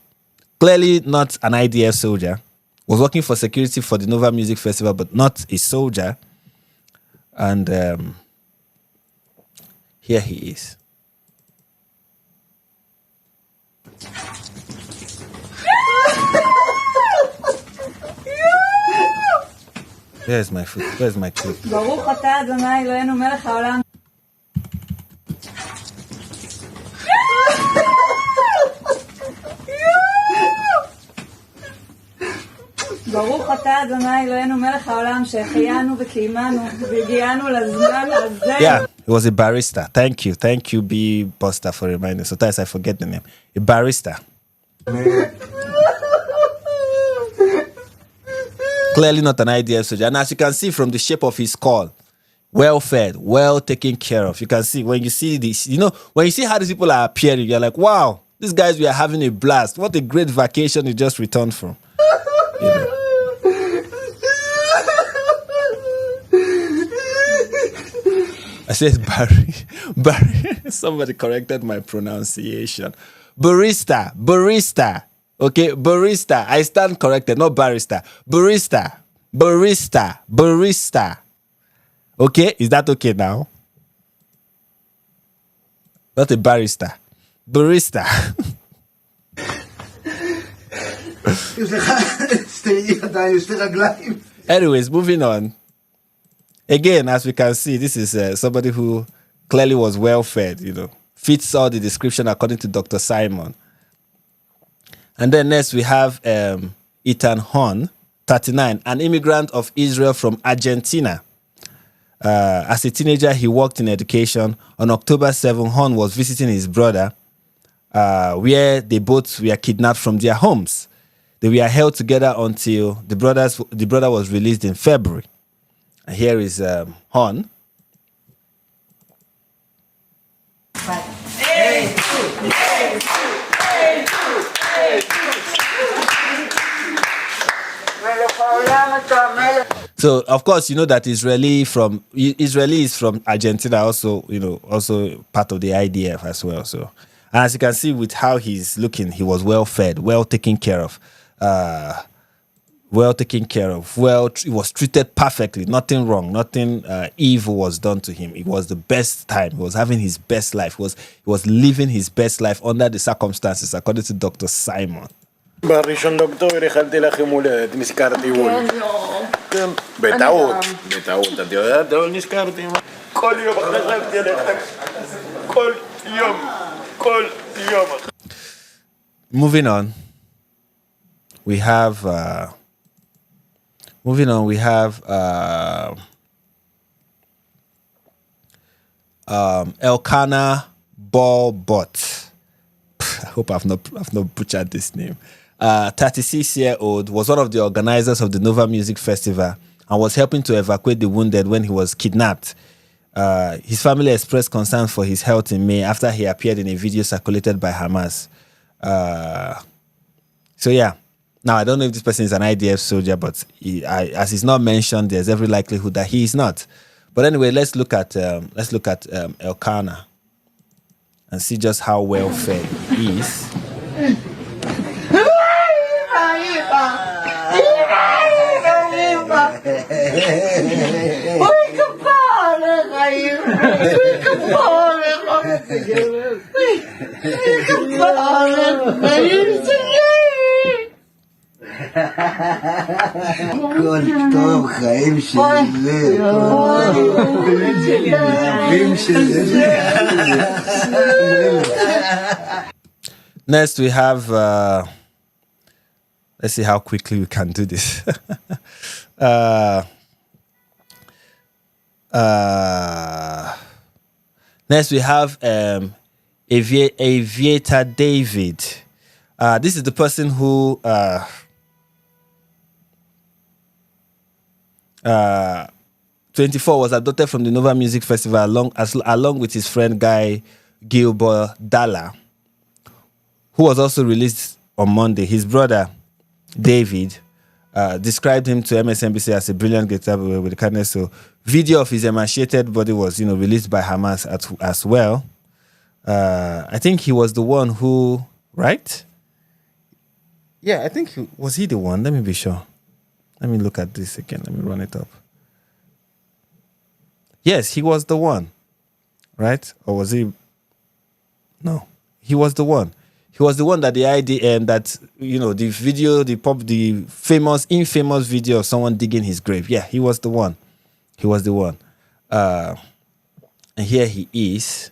clearly not an IDF soldier. Was working for security for the Nova Music Festival, but not a soldier. And here he is. Where's my foot? Where's my clip? ברוך אתה אדוני אלוהינו מלך העולם. ברוך אתה אדוני אלוהינו מלך העולם שהחיינו וקיימנו והגיענו לזמן הזה. Yeah, it was a barrister. Thank you, B. Buster, for reminding me. Sometimes I forget the name. A barrister. Clearly not an IDF soldier. And as you can see from the shape of his skull, well fed, well taken care of. You can see when you see this, when you see how these people are appearing, you're like, wow, these guys were having a blast. What a great vacation you just returned from. I said Barry. Somebody corrected my pronunciation. Barista. Okay, barista. I stand corrected, not barista. Barista. Okay, is that okay now? Not a barista. Barista. Anyways, moving on. Again, as we can see, this is somebody who clearly was well fed, fits all the description according to Dr. Simon. And then next we have Ethan Horn, 39, an immigrant of Israel from Argentina. As a teenager, he worked in education. On October 7, Horn was visiting his brother, where they both were kidnapped from their homes. They were held together until the brother was released in February. And here is Horn. So of course you know that Israeli is from Argentina, also also part of the IDF as well. So, and as you can see with how he's looking, he was well fed, well taken care of. He was treated perfectly, nothing wrong, nothing evil was done to him. It was the best time. He was having his best life. He was living his best life under the circumstances, according to Dr. Simon. בראשון לאוקטובר איחלתי לך יום הולדת, נזכרתי אולי. כן, בטעות, את יודעת, אבל נזכרתי. כל יום חשבתי עליך, כל יום. Moving on, we have Elkanah Ballbot. I hope I've not butchered this name. 36-year-old, was one of the organizers of the Nova Music Festival and was helping to evacuate the wounded when he was kidnapped. His family expressed concern for his health in May after he appeared in a video circulated by Hamas. So yeah, now I don't know if this person is an IDF soldier, but as he's not mentioned, there's every likelihood that he is not. But anyway, let's look at Elkanah and see just how well fed he is. Next we have let's see how quickly we can do this. Next we have Aviator David. This is the person who 24 was adopted from the Nova Music Festival along with his friend Guy Gilbert Dalla, who was also released on Monday. His brother David described him to MSNBC as a brilliant guitar with the kindness. So video of his emaciated body was released by Hamas as well. I think he was the one who, right? Yeah, I think was he the one? Let me be sure. Let me look at this again. Let me run it up. Yes, he was the one, right? Or was he? No, he was the one. He was the one that the IDM that the video, the infamous video of someone digging his grave. Yeah, he was the one. He was the one. And here he is.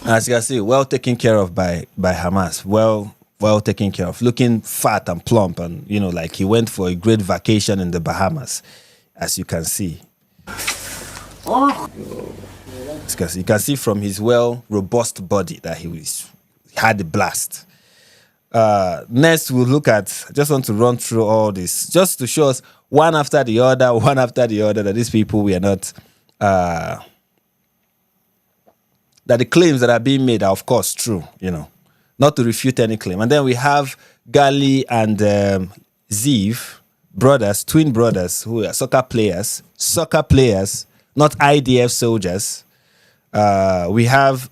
As you can see, well taken care of by Hamas. Well taken care of. Looking fat and plump, and like he went for a great vacation in the Bahamas, as you can see. You can see from his robust body that he had a blast. Next, we'll look at. I just want to run through all this just to show us one after the other, that these people were not. That the claims that are being made are, of course, true. Not to refute any claim. And then we have Gali and Ziv, twin brothers, who are soccer players, not IDF soldiers. We have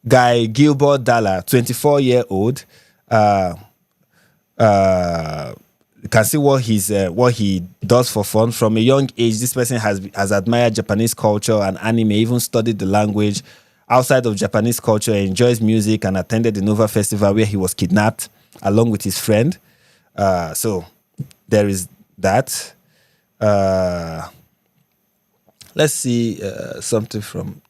Guy Gilbert Dalla, 24-year-old. You can see what he does for fun. From a young age, this person has admired Japanese culture and anime, even studied the language. Outside of Japanese culture, he enjoys music and attended the Nova Festival where he was kidnapped along with his friend. So there is that. Let's see something from...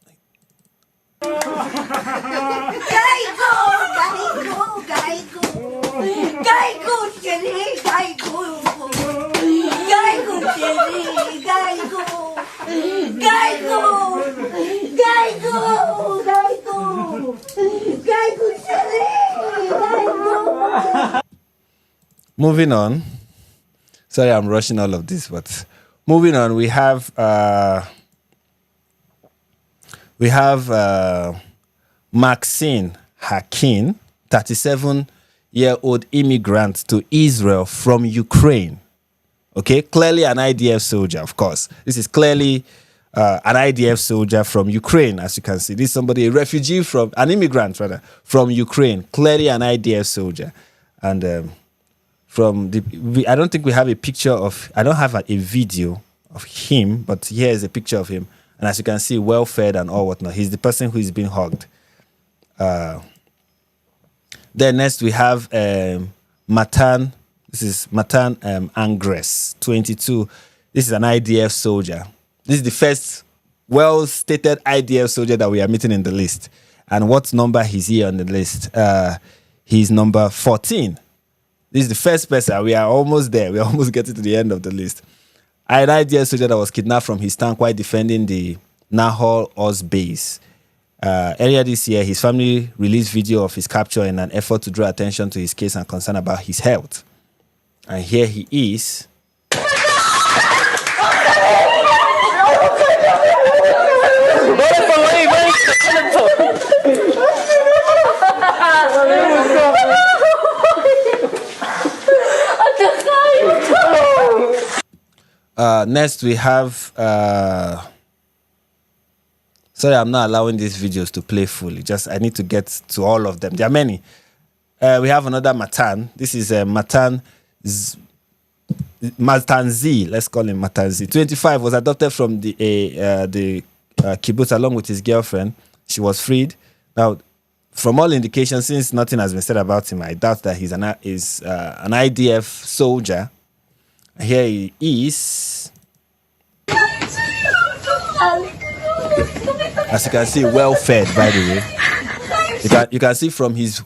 Moving on. Sorry, I'm rushing all of this, but moving on, we have Maxine Hakin, 37-year-old immigrant to Israel from Ukraine. Okay, clearly an IDF soldier, of course. This is clearly an IDF soldier from Ukraine, as you can see. This is somebody, an immigrant from Ukraine, clearly an IDF soldier. And I don't think we have a picture of, I don't have a video of him, but here is a picture of him. And as you can see, well-fed and all whatnot. He's the person who is being hugged. Then next we have Matan. This is Matan Angres, 22. This is an IDF soldier. This is the first well-stated IDF soldier that we are meeting in the list. And what number is he on the list? He's number 14. This is the first person. We are almost there. We are almost getting to the end of the list. An IDF soldier that was kidnapped from his tank while defending the Nahal Oz base. Earlier this year, his family released video of his capture in an effort to draw attention to his case and concern about his health. And here he is. Next we have sorry, I'm not allowing these videos to play fully. I need to get to all of them. There are many. We have another Matan. This is Matan Z. Let's call him Matan Z. 25, was adopted from the kibbutz along with his girlfriend. She was freed. Now, from all indications, since nothing has been said about him, I doubt that he's an IDF soldier. Here he is. As you can see, well fed, by the way. You can see from his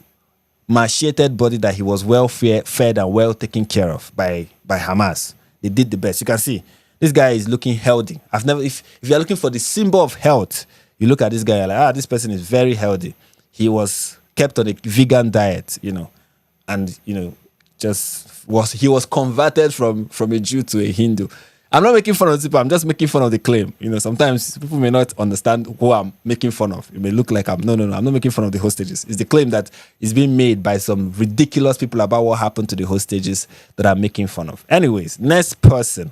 macheted body that he was well fed and well taken care of by Hamas. They did the best. You can see this guy is looking healthy. If you're looking for the symbol of health, you look at this guy, you're like, this person is very healthy. He was kept on a vegan diet, and he was converted from a Jew to a Hindu. I'm not making fun of people. I'm just making fun of the claim. Sometimes people may not understand who I'm making fun of. It may look like I'm not making fun of the hostages. It's the claim that is being made by some ridiculous people about what happened to the hostages that I'm making fun of. Anyways, next person.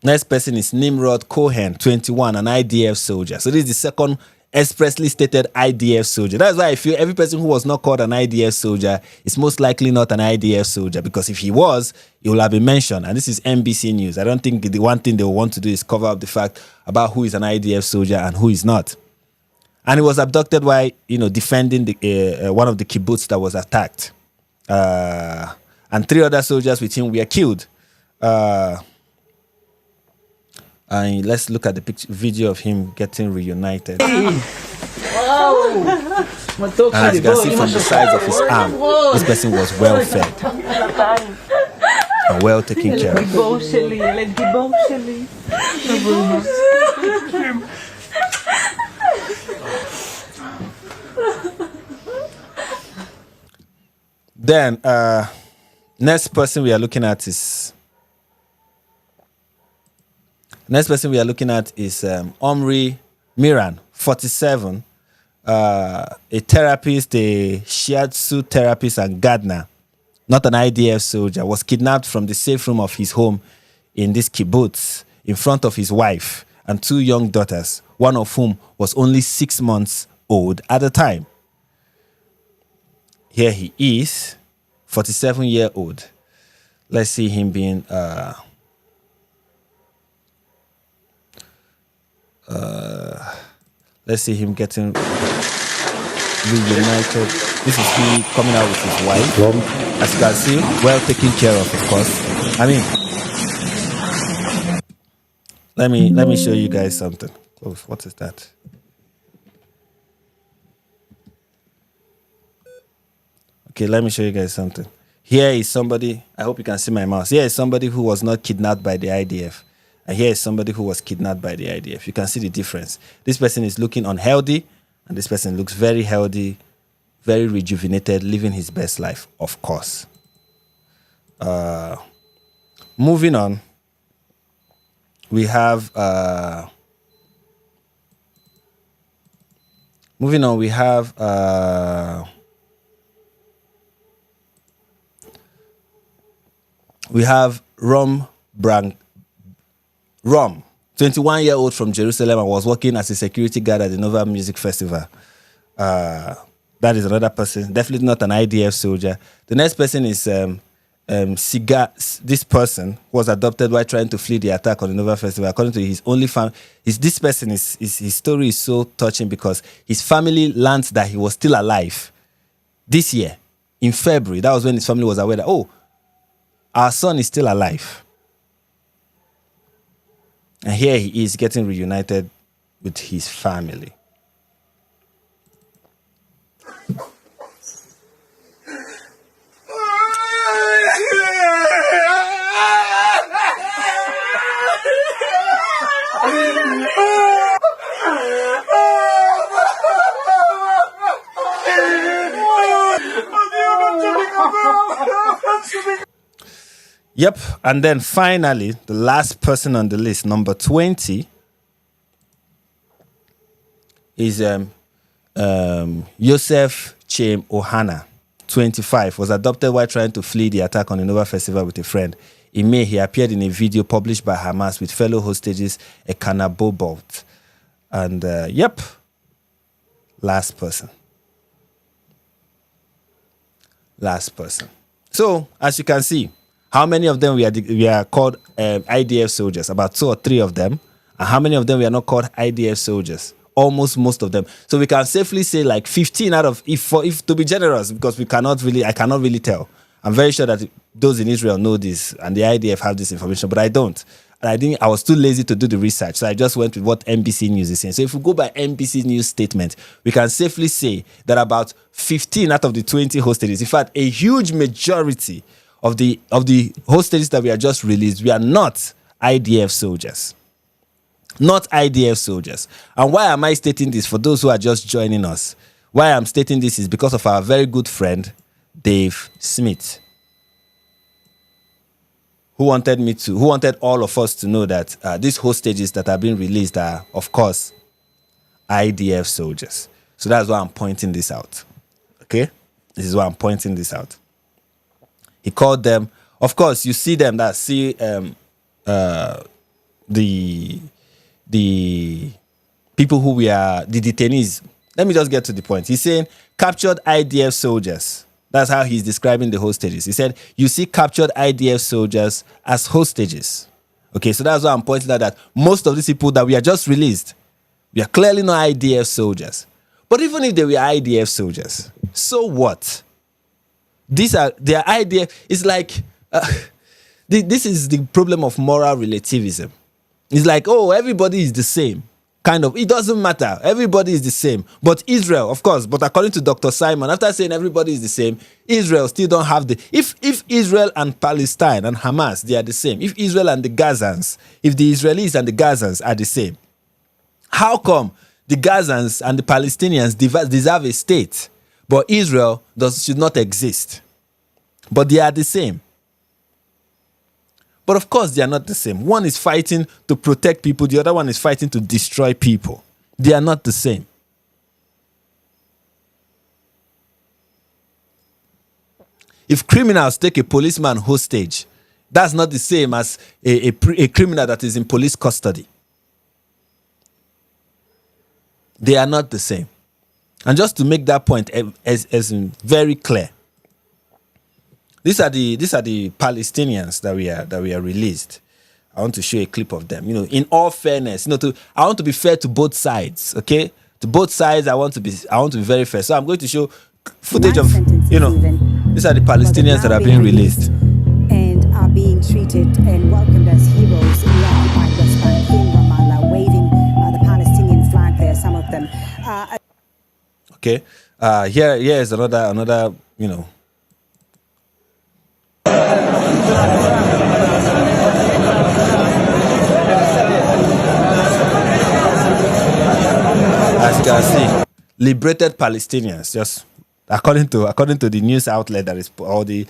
Next person is Nimrod Cohen, 21, an IDF soldier. So this is the second expressly stated IDF soldier. That's why I feel every person who was not called an IDF soldier is most likely not an IDF soldier, because if he was, he will have been mentioned. And this is NBC News. I don't think the one thing they will want to do is cover up the fact about who is an IDF soldier and who is not. And he was abducted while, defending the one of the kibbutz that was attacked. And 3 other soldiers with him were killed. And let's look at the video of him getting reunited. Wow. And as you can see from the size of his arm, this person was well fed and well taken care of. Then, next person we are looking at is Omri Miran, 47, a therapist, a shiatsu therapist and gardener, not an IDF soldier, was kidnapped from the safe room of his home in this kibbutz in front of his wife and 2 young daughters, one of whom was only 6 months old at the time. Here he is, 47-year-old. Let's see him being let's see him getting reunited. This is he coming out with his wife. As you can see, well taken care of course. I mean, let me show you guys something. Close. What is that? Okay, let me show you guys something. Here is somebody, I hope you can see my mouse. Here is somebody who was not kidnapped by the IDF. And here is somebody who was kidnapped by the IDF. You can see the difference. This person is looking unhealthy, and this person looks very healthy, very rejuvenated, living his best life, of course. Moving on, we have Rom, 21-year-old from Jerusalem, and was working as a security guard at the Nova Music Festival. That is another person, definitely not an IDF soldier. The next person is Siga. This person was adopted while trying to flee the attack on the Nova Festival. According to his only family, this person his story is so touching because his family learned that he was still alive this year in February. That was when his family was aware that, oh, our son is still alive. And here he is getting reunited with his family. Yep, and then finally, the last person on the list, number 20, is Yosef Chaim Ohana, 25, was adopted while trying to flee the attack on the Nova Festival with a friend. In May, he appeared in a video published by Hamas with fellow hostages Ekana Bobolt. And yep, last person. Last person. So, as you can see, how many of them we are called IDF soldiers? About 2 or 3 of them. And how many of them we are not called IDF soldiers? Almost most of them. So we can safely say like 15 out of, if to be generous, because I cannot really tell. I'm very sure that those in Israel know this and the IDF have this information, but I don't. And I was too lazy to do the research, so I just went with what NBC News is saying. So if we go by NBC News statement, we can safely say that about 15 out of the 20 hostages, in fact, a huge majority of the hostages that we are just released, we are not IDF soldiers. Not IDF soldiers. And why am I stating this for those who are just joining us? Why I'm stating this is because of our very good friend, Dave Smith, who wanted all of us to know that these hostages that are being released are, of course, IDF soldiers. So that's why I'm pointing this out. Okay? This is why I'm pointing this out. He called them Of course, you see them that see the people who were the detainees. Let me just get to the point. He's saying captured IDF soldiers. That's how he's describing the hostages. He said, you see captured IDF soldiers as hostages. Okay, so that's why I'm pointing out that most of these people that we are just released, we are clearly not IDF soldiers. But even if they were IDF soldiers, so what? These are their IDF. It's like, this is the problem of moral relativism. It's like, oh, everybody is the same. Kind of, it doesn't matter. Everybody is the same. But Israel, of course, but according to Dr. Simon, after saying everybody is the same, Israel still don't have the... If Israel and Palestine and Hamas, they are the same. If Israel and the Gazans, if the Israelis and the Gazans are the same, how come the Gazans and the Palestinians deserve a state, but Israel should not exist? But they are the same. But of course, they are not the same. One is fighting to protect people. The other one is fighting to destroy people. They are not the same. If criminals take a policeman hostage, that's not the same as a criminal that is in police custody. They are not the same. And just to make that point as very clear, These are the Palestinians that we are released. I want to show a clip of them. You know, in all fairness, you know, I want to be fair to both sides. Okay, to both sides, I want to be very fair. So I'm going to show footage of, you know, these are the Palestinians that are being released and are being treated and welcomed as heroes in the occupied West Bank in Ramallah, waving the Palestinian flag there. Some of them. Okay, here is another, you know. As you can see, liberated Palestinians, just according to the news outlet that is, or the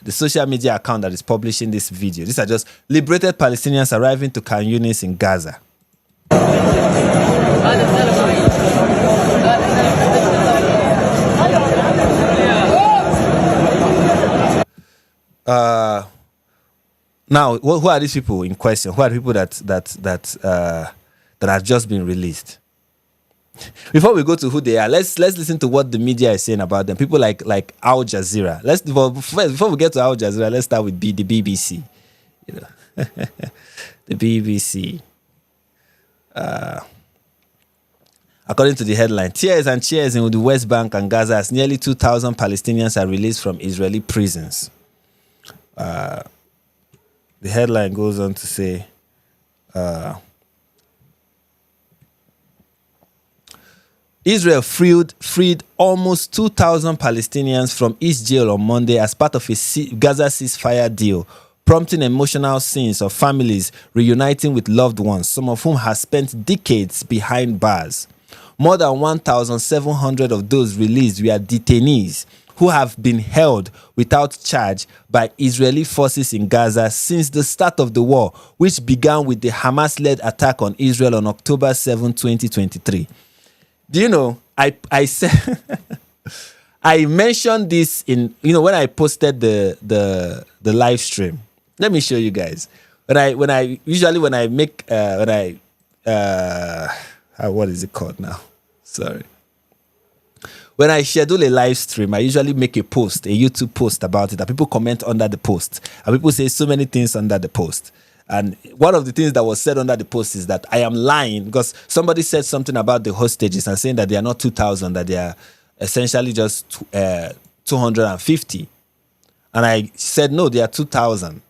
social media account that is publishing this video. These are just liberated Palestinians arriving to Khan Yunis in Gaza. Now, who are these people in question? Who are the people that have just been released? Before we go to who they are, let's listen to what the media is saying about them. People like Al Jazeera. Before we get to Al Jazeera, let's start with the BBC. You know, the BBC. According to the headline, tears and cheers in the West Bank and Gaza as nearly 2,000 Palestinians are released from Israeli prisons. The headline goes on to say, Israel freed almost 2,000 Palestinians from East Jail on Monday as part of a Gaza ceasefire deal, prompting emotional scenes of families reuniting with loved ones, some of whom have spent decades behind bars. More than 1,700 of those released were detainees who have been held without charge by Israeli forces in Gaza since the start of the war, which began with the Hamas-led attack on Israel on October 7, 2023. Do you know, I said I mentioned this in, you know, when I posted the live stream. Let me show you guys. When I make what is it called now? Sorry. When I schedule a live stream, I usually make a post, a YouTube post about it, and people comment under the post. And people say so many things under the post. And one of the things that was said under the post is that I am lying because somebody said something about the hostages and saying that they are not 2,000, that they are essentially just 250. And I said, no, they are 2,000,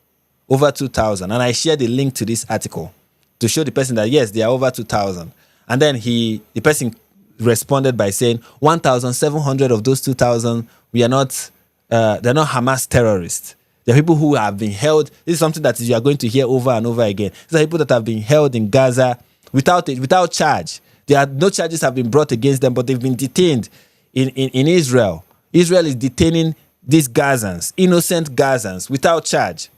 over 2,000. And I shared a link to this article to show the person that, yes, they are over 2,000. And then the person responded by saying 1,700 of those 2,000, they're not Hamas terrorists. They're people who have been held. This is something that you are going to hear over and over again. These are people that have been held in Gaza without charge. No charges have been brought against them, but they've been detained in Israel. Israel is detaining these Gazans, innocent Gazans, without charge.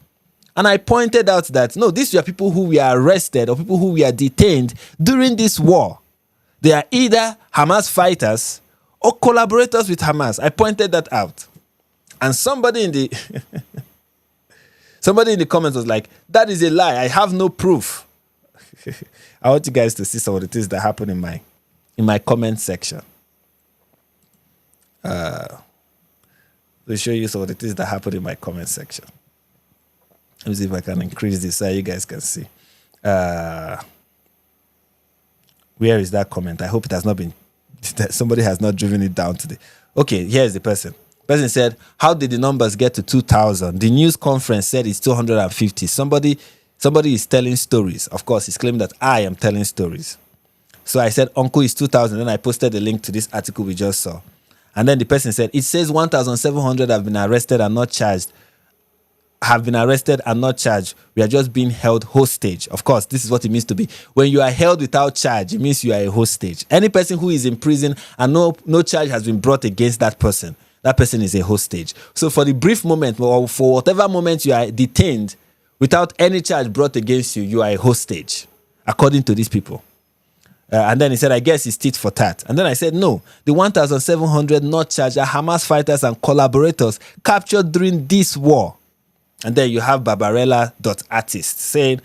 And I pointed out that, no, these were people who were arrested or people who were detained during this war. They are either Hamas fighters or collaborators with Hamas. I pointed that out. And somebody in the Somebody in the comments was like, that is a lie. I have no proof. I want you guys to see some of the things that happen in my comment section. To show you some of the things that happen in my comment section. Let me see if I can increase this so you guys can see. Where is that comment? I hope it has not been, somebody has not driven it down today. Okay, here's the person. The person said, how did the numbers get to 2,000? The news conference said it's 250. Somebody is telling stories. Of course, he's claiming that I am telling stories. So I said, Uncle, it's 2,000. Then I posted the link to this article we just saw. And then the person said, it says 1,700 have been arrested and not charged. We are just being held hostage. Of course, this is what it means to be. When you are held without charge, it means you are a hostage. Any person who is in prison and no charge has been brought against that person is a hostage. So for the brief moment, or for whatever moment you are detained without any charge brought against you, you are a hostage, according to these people. And then he said, I guess it's tit for tat. And then I said, no, the 1,700 not charged are Hamas fighters and collaborators captured during this war. And then you have Barbarella.artist saying,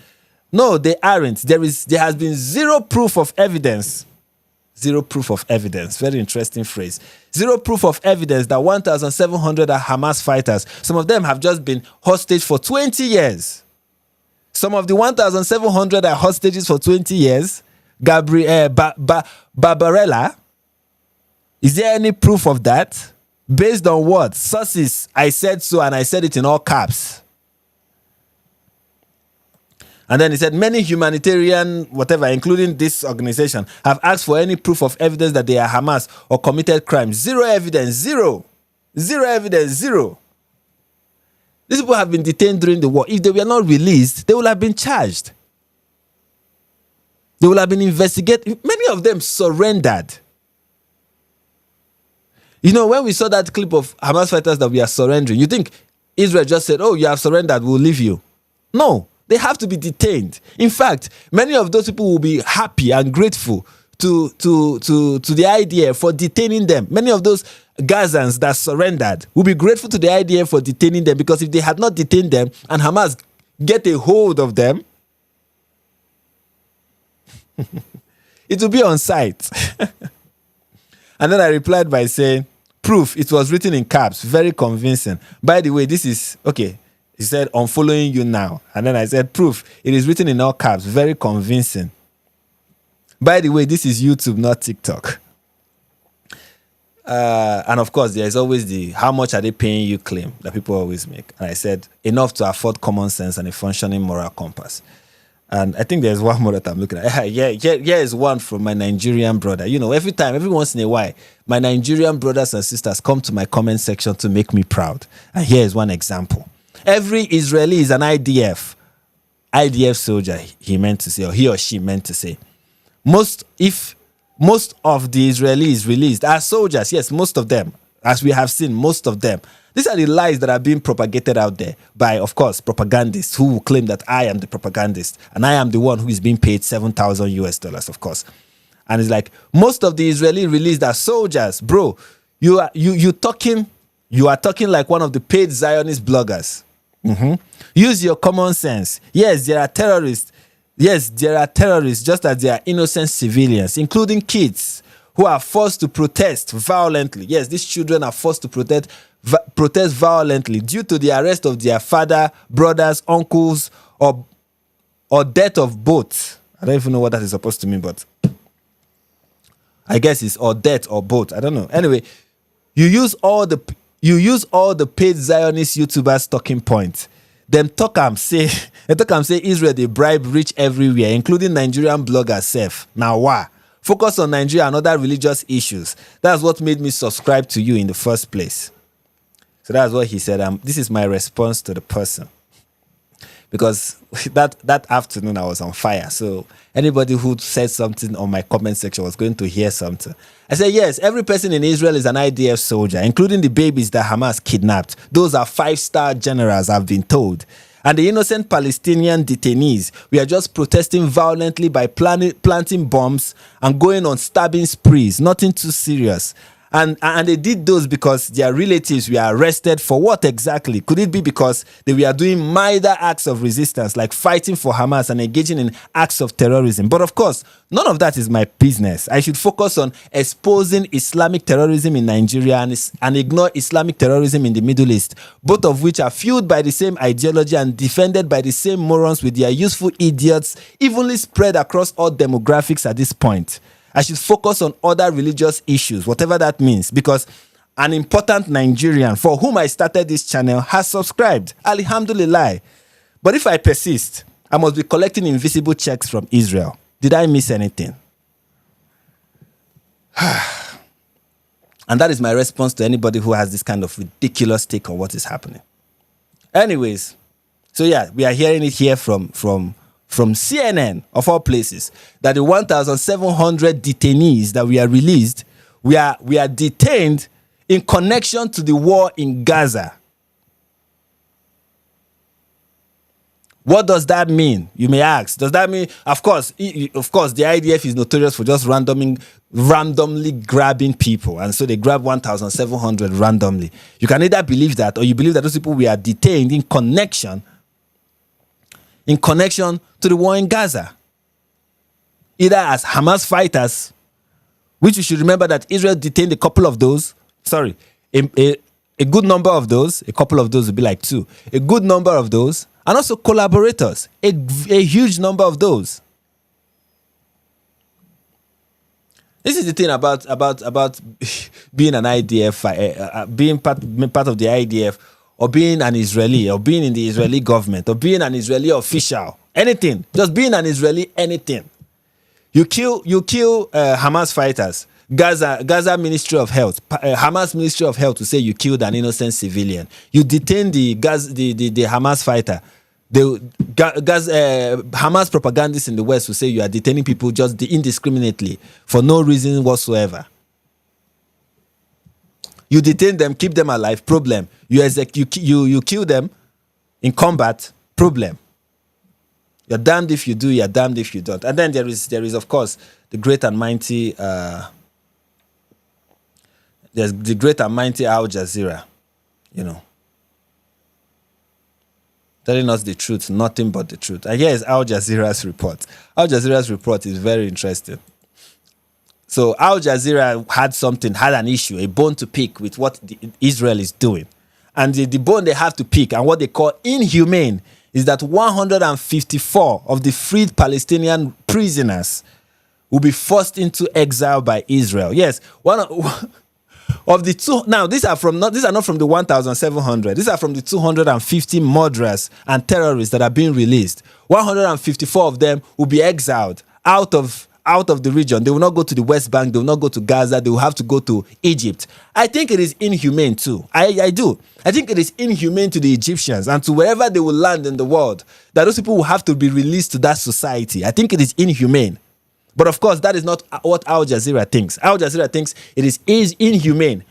no, they aren't. There has been zero proof of evidence. Zero proof of evidence. Very interesting phrase. Zero proof of evidence that 1,700 are Hamas fighters. Some of them have just been hostage for 20 years. Some of the 1,700 are hostages for 20 years. Barbarella, is there any proof of that? Based on what? Sources, I said so, and I said it in all caps. And then he said, many humanitarian, whatever, including this organization, have asked for any proof of evidence that they are Hamas or committed crimes. Zero evidence, zero. Zero evidence, zero. These people have been detained during the war. If they were not released, they would have been charged. They would have been investigated. Many of them surrendered. You know, when we saw that clip of Hamas fighters that we are surrendering, you think Israel just said, oh, you have surrendered, we'll leave you. No, they have to be detained. In fact, many of those people will be happy and grateful to the IDF for detaining them. Many of those Gazans that surrendered will be grateful to the IDF for detaining them, because if they had not detained them and Hamas get a hold of them, it will be on site. And then I replied by saying, proof, it was written in caps, very convincing. By the way, this is, okay, he said, I'm following you now. And then I said, proof, it is written in all caps, very convincing. By the way, this is YouTube, not TikTok. And of course, there is always the how much are they paying you claim that people always make. And I said, enough to afford common sense and a functioning moral compass. And I think there's one more that I'm looking at. Here is one from my Nigerian brother. You know, every once in a while, my Nigerian brothers and sisters come to my comment section to make me proud. And here is one example. Every Israeli is an IDF soldier, he meant to say, or he or she meant to say. Most of the Israelis released are soldiers. Yes, most of them. As we have seen, most of them. These are the lies that are being propagated out there by, of course, propagandists who will claim that I am the propagandist and I am the one who is being paid $7,000, of course. And it's like, most of the Israeli released are soldiers. Bro, you are talking like one of the paid Zionist bloggers. Use your common sense. Yes, there are terrorists. Yes, there are terrorists, just as there are innocent civilians, including kids who are forced to protest violently. Yes, these children are forced to protest violently due to the arrest of their father, brothers, uncles, or death of both. I don't even know what that is supposed to mean, but I guess it's or death or both. I don't know. Anyway, you use all the paid Zionist YouTubers talking points. Them talk and say Israel they bribe rich everywhere, including Nigerian bloggers self. Now why? Focus on Nigeria and other religious issues. That's what made me subscribe to you in the first place. So that's what he said. This is my response to the person. Because that afternoon I was on fire. So anybody who said something on my comment section was going to hear something. I said, yes, every person in Israel is an IDF soldier, including the babies that Hamas kidnapped. Those are 5-star generals, I've been told. And the innocent Palestinian detainees, we are just protesting violently by planting bombs and going on stabbing sprees. Nothing too serious. And they did those because their relatives were arrested for what exactly? Could it be because they were doing minor acts of resistance, like fighting for Hamas and engaging in acts of terrorism? But of course, none of that is my business. I should focus on exposing Islamic terrorism in Nigeria and ignore Islamic terrorism in the Middle East, both of which are fueled by the same ideology and defended by the same morons with their useful idiots, evenly spread across all demographics at this point. I should focus on other religious issues, whatever that means, because an important Nigerian for whom I started this channel has subscribed. Alhamdulillah. But if I persist, I must be collecting invisible checks from Israel. Did I miss anything? And that is my response to anybody who has this kind of ridiculous take on what is happening. Anyways, so yeah, we are hearing it here from CNN, of all places, that the 1,700 detainees that we are released, we are detained in connection to the war in Gaza. What does that mean? You may ask. Does that mean, of course, the IDF is notorious for just randomly grabbing people, and so they grab 1,700 randomly. You can either believe that, or you believe that those people were detained in connection to the war in Gaza, either as Hamas fighters, which you should remember that Israel detained a couple of those. Sorry, a good number of those. A couple of those would be like two. A good number of those, and also collaborators. A huge number of those. This is the thing about being an IDF, being part of the IDF, or being an Israeli, or being in the Israeli government, or being an Israeli official. Anything. Just being an Israeli, anything. You kill Hamas fighters. Gaza Ministry of Health, Hamas Ministry of Health to say you killed an innocent civilian. You detain the Hamas fighter. Hamas propagandists in the West will say you are detaining people just indiscriminately for no reason whatsoever. You detain them, keep them alive, problem. You kill them in combat, problem. You're damned if you do, you're damned if you don't. And then there is of course the great and mighty there's the great and mighty Al Jazeera, telling us the truth, nothing but the truth. And here is Al Jazeera's report. Al Jazeera's report is very interesting. So Al Jazeera had an issue, a bone to pick with what Israel is doing. And the bone they have to pick, and what they call inhumane, is that 154 of the freed Palestinian prisoners will be forced into exile by Israel. Yes, one of the two. Now, these are not from the 1,700. These are from the 250 murderers and terrorists that are being released. 154 of them will be exiled out of the region. They will not go to the West Bank. They will not go to Gaza. They will have to go to Egypt. I think it is inhumane too. I do. I think it is inhumane to the Egyptians and to wherever they will land in the world, that those people will have to be released to that society. I think it is inhumane. But of course, that is not what Al Jazeera thinks. Al Jazeera thinks it is inhumane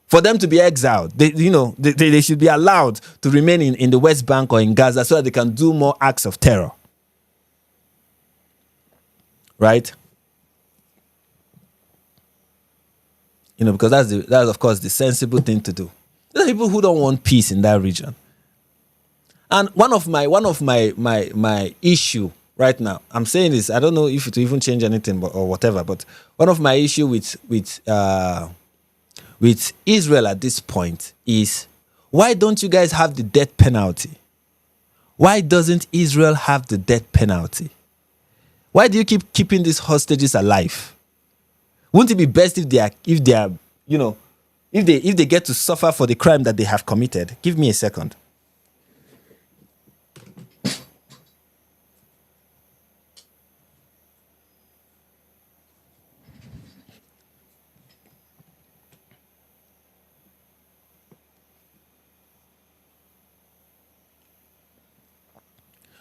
for them to be exiled. They should be allowed to remain in the West Bank or in Gaza so that they can do more acts of terror. Right? Because that's of course the sensible thing to do. There are people who don't want peace in that region. And one of my issue right now, I'm saying this, I don't know if it will even change anything or whatever, but one of my issue with Israel at this point is, why don't you guys have the death penalty? Why doesn't Israel have the death penalty? Why do you keep keeping these hostages alive? Wouldn't it be best if they get to suffer for the crime that they have committed? Give me a second.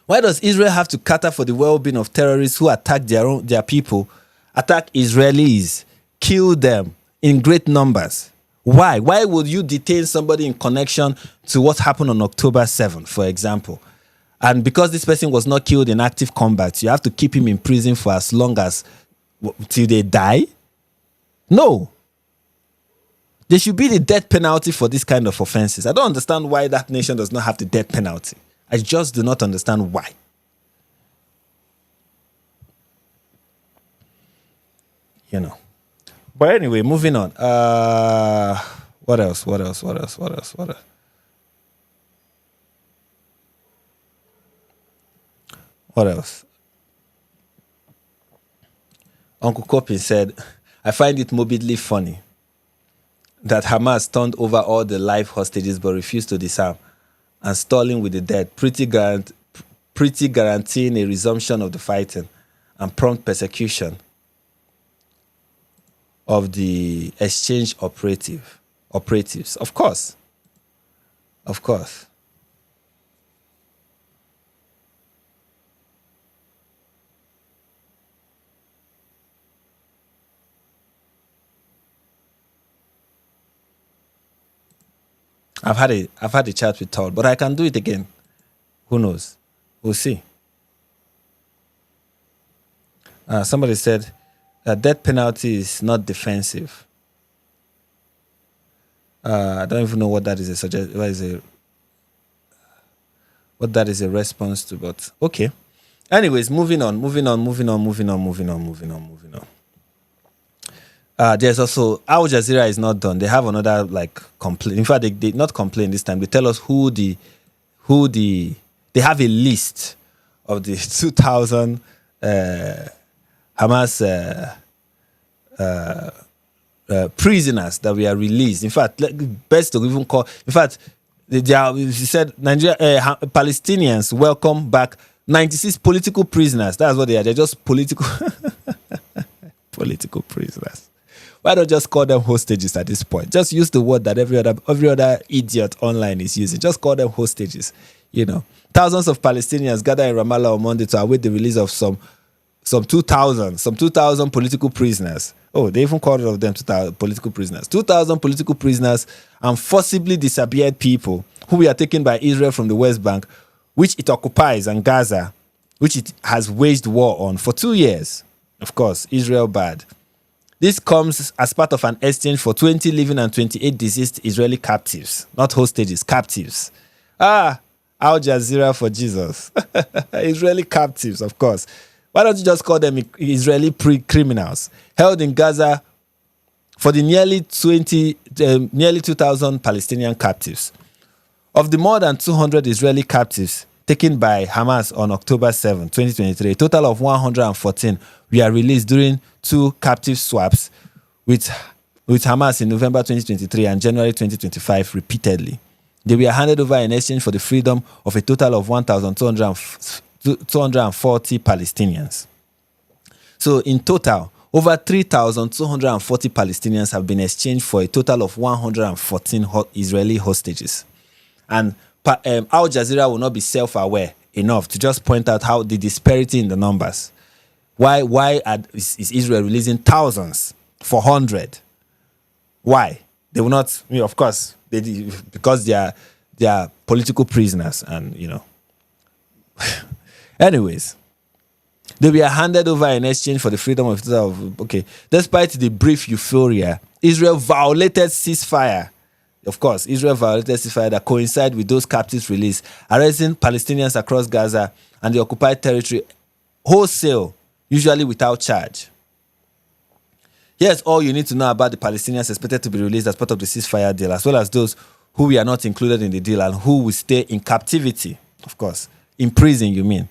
Why does Israel have to cater for the well-being of terrorists who attack their people, attack Israelis, kill them in great numbers? Why? Why would you detain somebody in connection to what happened on October 7th, for example? And because this person was not killed in active combat, you have to keep him in prison for as long as till they die? No. There should be the death penalty for this kind of offenses. I don't understand why that nation does not have the death penalty. I just do not understand why. You know. But anyway, moving on. What else? What else? Uncle Copin said, I find it morbidly funny that Hamas turned over all the live hostages but refused to disarm and stalling with the dead, pretty guaranteeing a resumption of the fighting and prompt persecution of the exchange operatives. Of course. I've had a chat with Todd, but I can do it again. Who knows? We'll see. Somebody said death penalty is not defensive. I don't even know what that is what that is a response to, but okay. Anyways, moving on. There's also Al Jazeera is not done. They have another complaint. In fact, they not complain this time. They tell us who they have a list of the 2,000 Hamas prisoners that we are released. In fact, best to even call. In fact, she said Nigeria Palestinians welcome back 96 political prisoners. That's what they are. They're just political prisoners. Why don't just call them hostages at this point? Just use the word that every other idiot online is using. Just call them hostages. You know, thousands of Palestinians gathered in Ramallah on Monday to await the release of some 2,000 political prisoners. Oh, they even called all of them 2,000 political prisoners. 2,000 political prisoners and forcibly disappeared people who were taken by Israel from the West Bank, which it occupies, and Gaza, which it has waged war on for 2 years. Of course, Israel bad. This comes as part of an exchange for 20 living and 28 deceased Israeli captives. Not hostages, captives. Al Jazeera for Jesus. Israeli captives, of course. Why don't you just call them Israeli criminals held in Gaza for the nearly 2,000 Palestinian captives? Of the more than 200 Israeli captives taken by Hamas on October 7, 2023, a total of 114 were released during 2 captive swaps with Hamas in November 2023 and January 2025 repeatedly. They were handed over in exchange for the freedom of a total of 1,240 Palestinians. So in total, over 3,240 Palestinians have been exchanged for a total of 114 Israeli hostages. And Al Jazeera will not be self-aware enough to just point out how the disparity in the numbers. Why is Israel releasing thousands for 100? Why? They will not, of course, because they are political prisoners, and anyways, they were handed over in exchange for the freedom of okay. Despite the brief euphoria, Israel violated ceasefire. Of course, Israel violated ceasefire that coincided with those captives released, arresting Palestinians across Gaza and the occupied territory wholesale, usually without charge. Here's all you need to know about the Palestinians expected to be released as part of the ceasefire deal, as well as those who were not included in the deal and who will stay in captivity. Of course, in prison, you mean.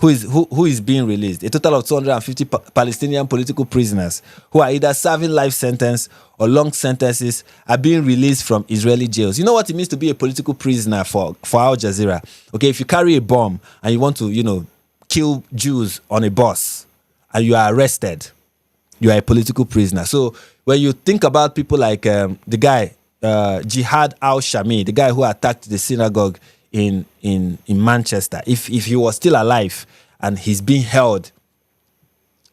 Who is being released? A total of 250 Palestinian political prisoners who are either serving life sentence or long sentences are being released from Israeli jails. You know what it means to be a political prisoner for Al Jazeera? Okay, if you carry a bomb and you want to, kill Jews on a bus and you are arrested, you are a political prisoner. So when you think about people like the guy, Jihad al-Shami, the guy who attacked the synagogue in Manchester, if he was still alive and he's being held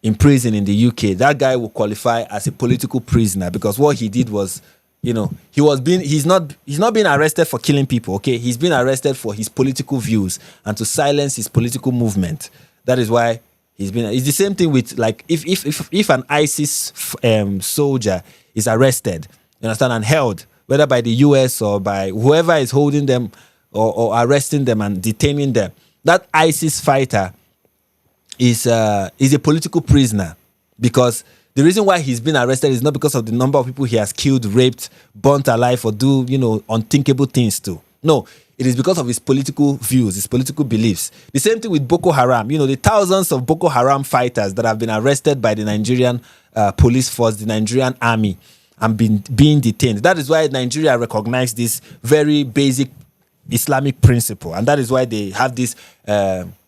in prison in the UK, that guy will qualify as a political prisoner, because what he did was, he's not being arrested for killing people, okay? He's been arrested for his political views and to silence his political movement. That is why it's the same thing with, like, if an ISIS soldier is arrested You understand? And held, whether by the US or by whoever is holding them or arresting them and detaining them. That ISIS fighter is a political prisoner, because the reason why he's been arrested is not because of the number of people he has killed, raped, burnt alive, or do, unthinkable things to. No, it is because of his political views, his political beliefs. The same thing with Boko Haram. The thousands of Boko Haram fighters that have been arrested by the Nigerian police force, the Nigerian army, and being detained. That is why Nigeria recognized this very basic Islamic principle. And that is why they have this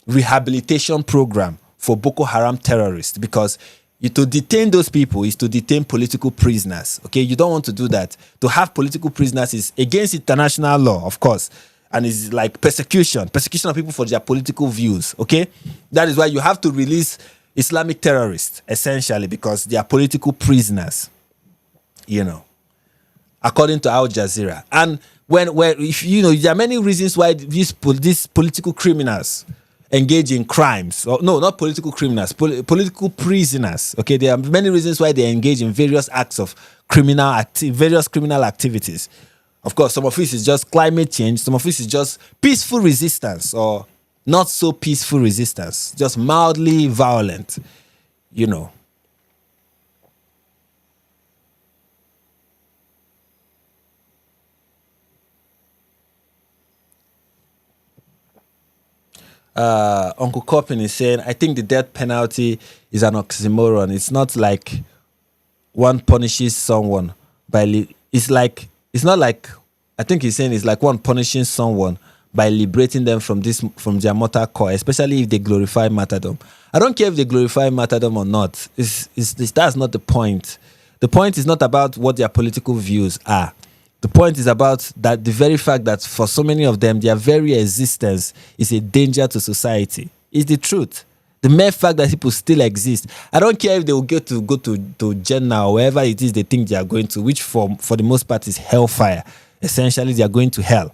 rehabilitation program for Boko Haram terrorists, because to detain those people is to detain political prisoners. Okay, you don't want to do that. To have political prisoners is against international law, of course, and it's like persecution of people for their political views. Okay, that is why you have to release Islamic terrorists, essentially, because they are political prisoners. According to Al Jazeera. And there are many reasons why these political criminals engage in crimes. No, not political criminals, political prisoners. Okay, there are many reasons why they engage in various acts of various criminal activities. Of course, some of it is just climate change. Some of it is just peaceful resistance, or not so peaceful resistance, just mildly violent. Uncle Coppin is saying, I think the death penalty is an oxymoron. It's not like one punishes someone it's not like, I think he's saying it's like one punishing someone by liberating them from their mortal core, especially if they glorify martyrdom. I don't care if they glorify martyrdom or not. That's not the point. The point is not about what their political views are. The point is about that the very fact that for so many of them, their very existence is a danger to society. It's the truth. The mere fact that people still exist. I don't care if they will go to Jannah or wherever it is they think they are going to, which for the most part is hellfire. Essentially, they are going to hell.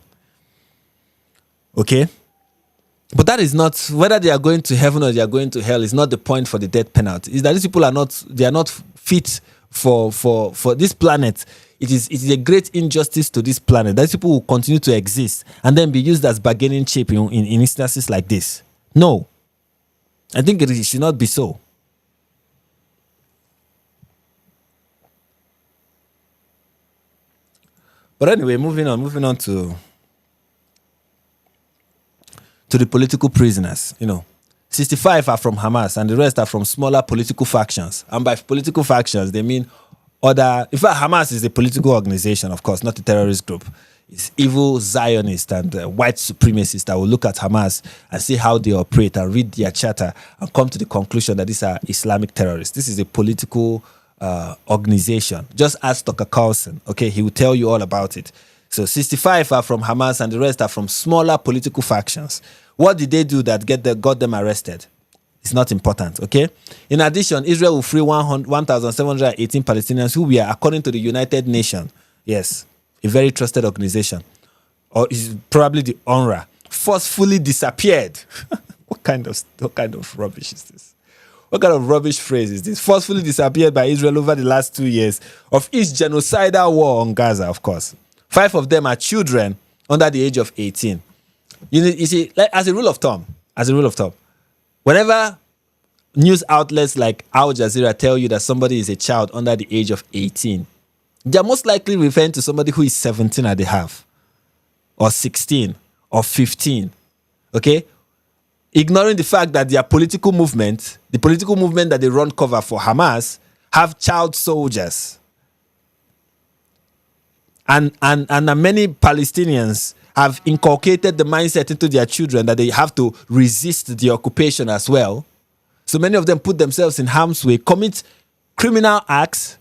Okay? But that is not, whether they are going to heaven or they are going to hell is not the point for the death penalty. Is that these people are not fit for this planet. It is a great injustice to this planet that people will continue to exist and then be used as bargaining chip in instances like this. No. I think it should not be so. But anyway, moving on to the political prisoners. 65 are from Hamas and the rest are from smaller political factions. And by political factions, they mean other. In fact, Hamas is a political organization, of course, not a terrorist group. It's evil Zionists and white supremacists that will look at Hamas and see how they operate and read their charter and come to the conclusion that these are Islamic terrorists. This is a political organization. Just ask Tucker Carlson. Okay, he will tell you all about it. So 65 are from Hamas and the rest are from smaller political factions. What did they do that got them arrested? It's not important, okay? In addition, Israel will free 1,718 Palestinians who were, according to the United Nations, yes, a very trusted organization, or is probably the UNRWA, forcefully disappeared. What kind of rubbish is this? What kind of rubbish phrase is this? Forcefully disappeared by Israel over the last 2 years of its genocidal war on Gaza, of course. 5 of them are children under the age of 18. You see, like, as a rule of thumb, whenever news outlets like Al Jazeera tell you that somebody is a child under the age of 18, they're most likely referring to somebody who is 17 and a half, or 16, or 15. Okay? Ignoring the fact that their political movement, the political movement that they run cover for Hamas, have child soldiers. And many Palestinians have inculcated the mindset into their children that they have to resist the occupation as well. So many of them put themselves in harm's way, commit criminal acts,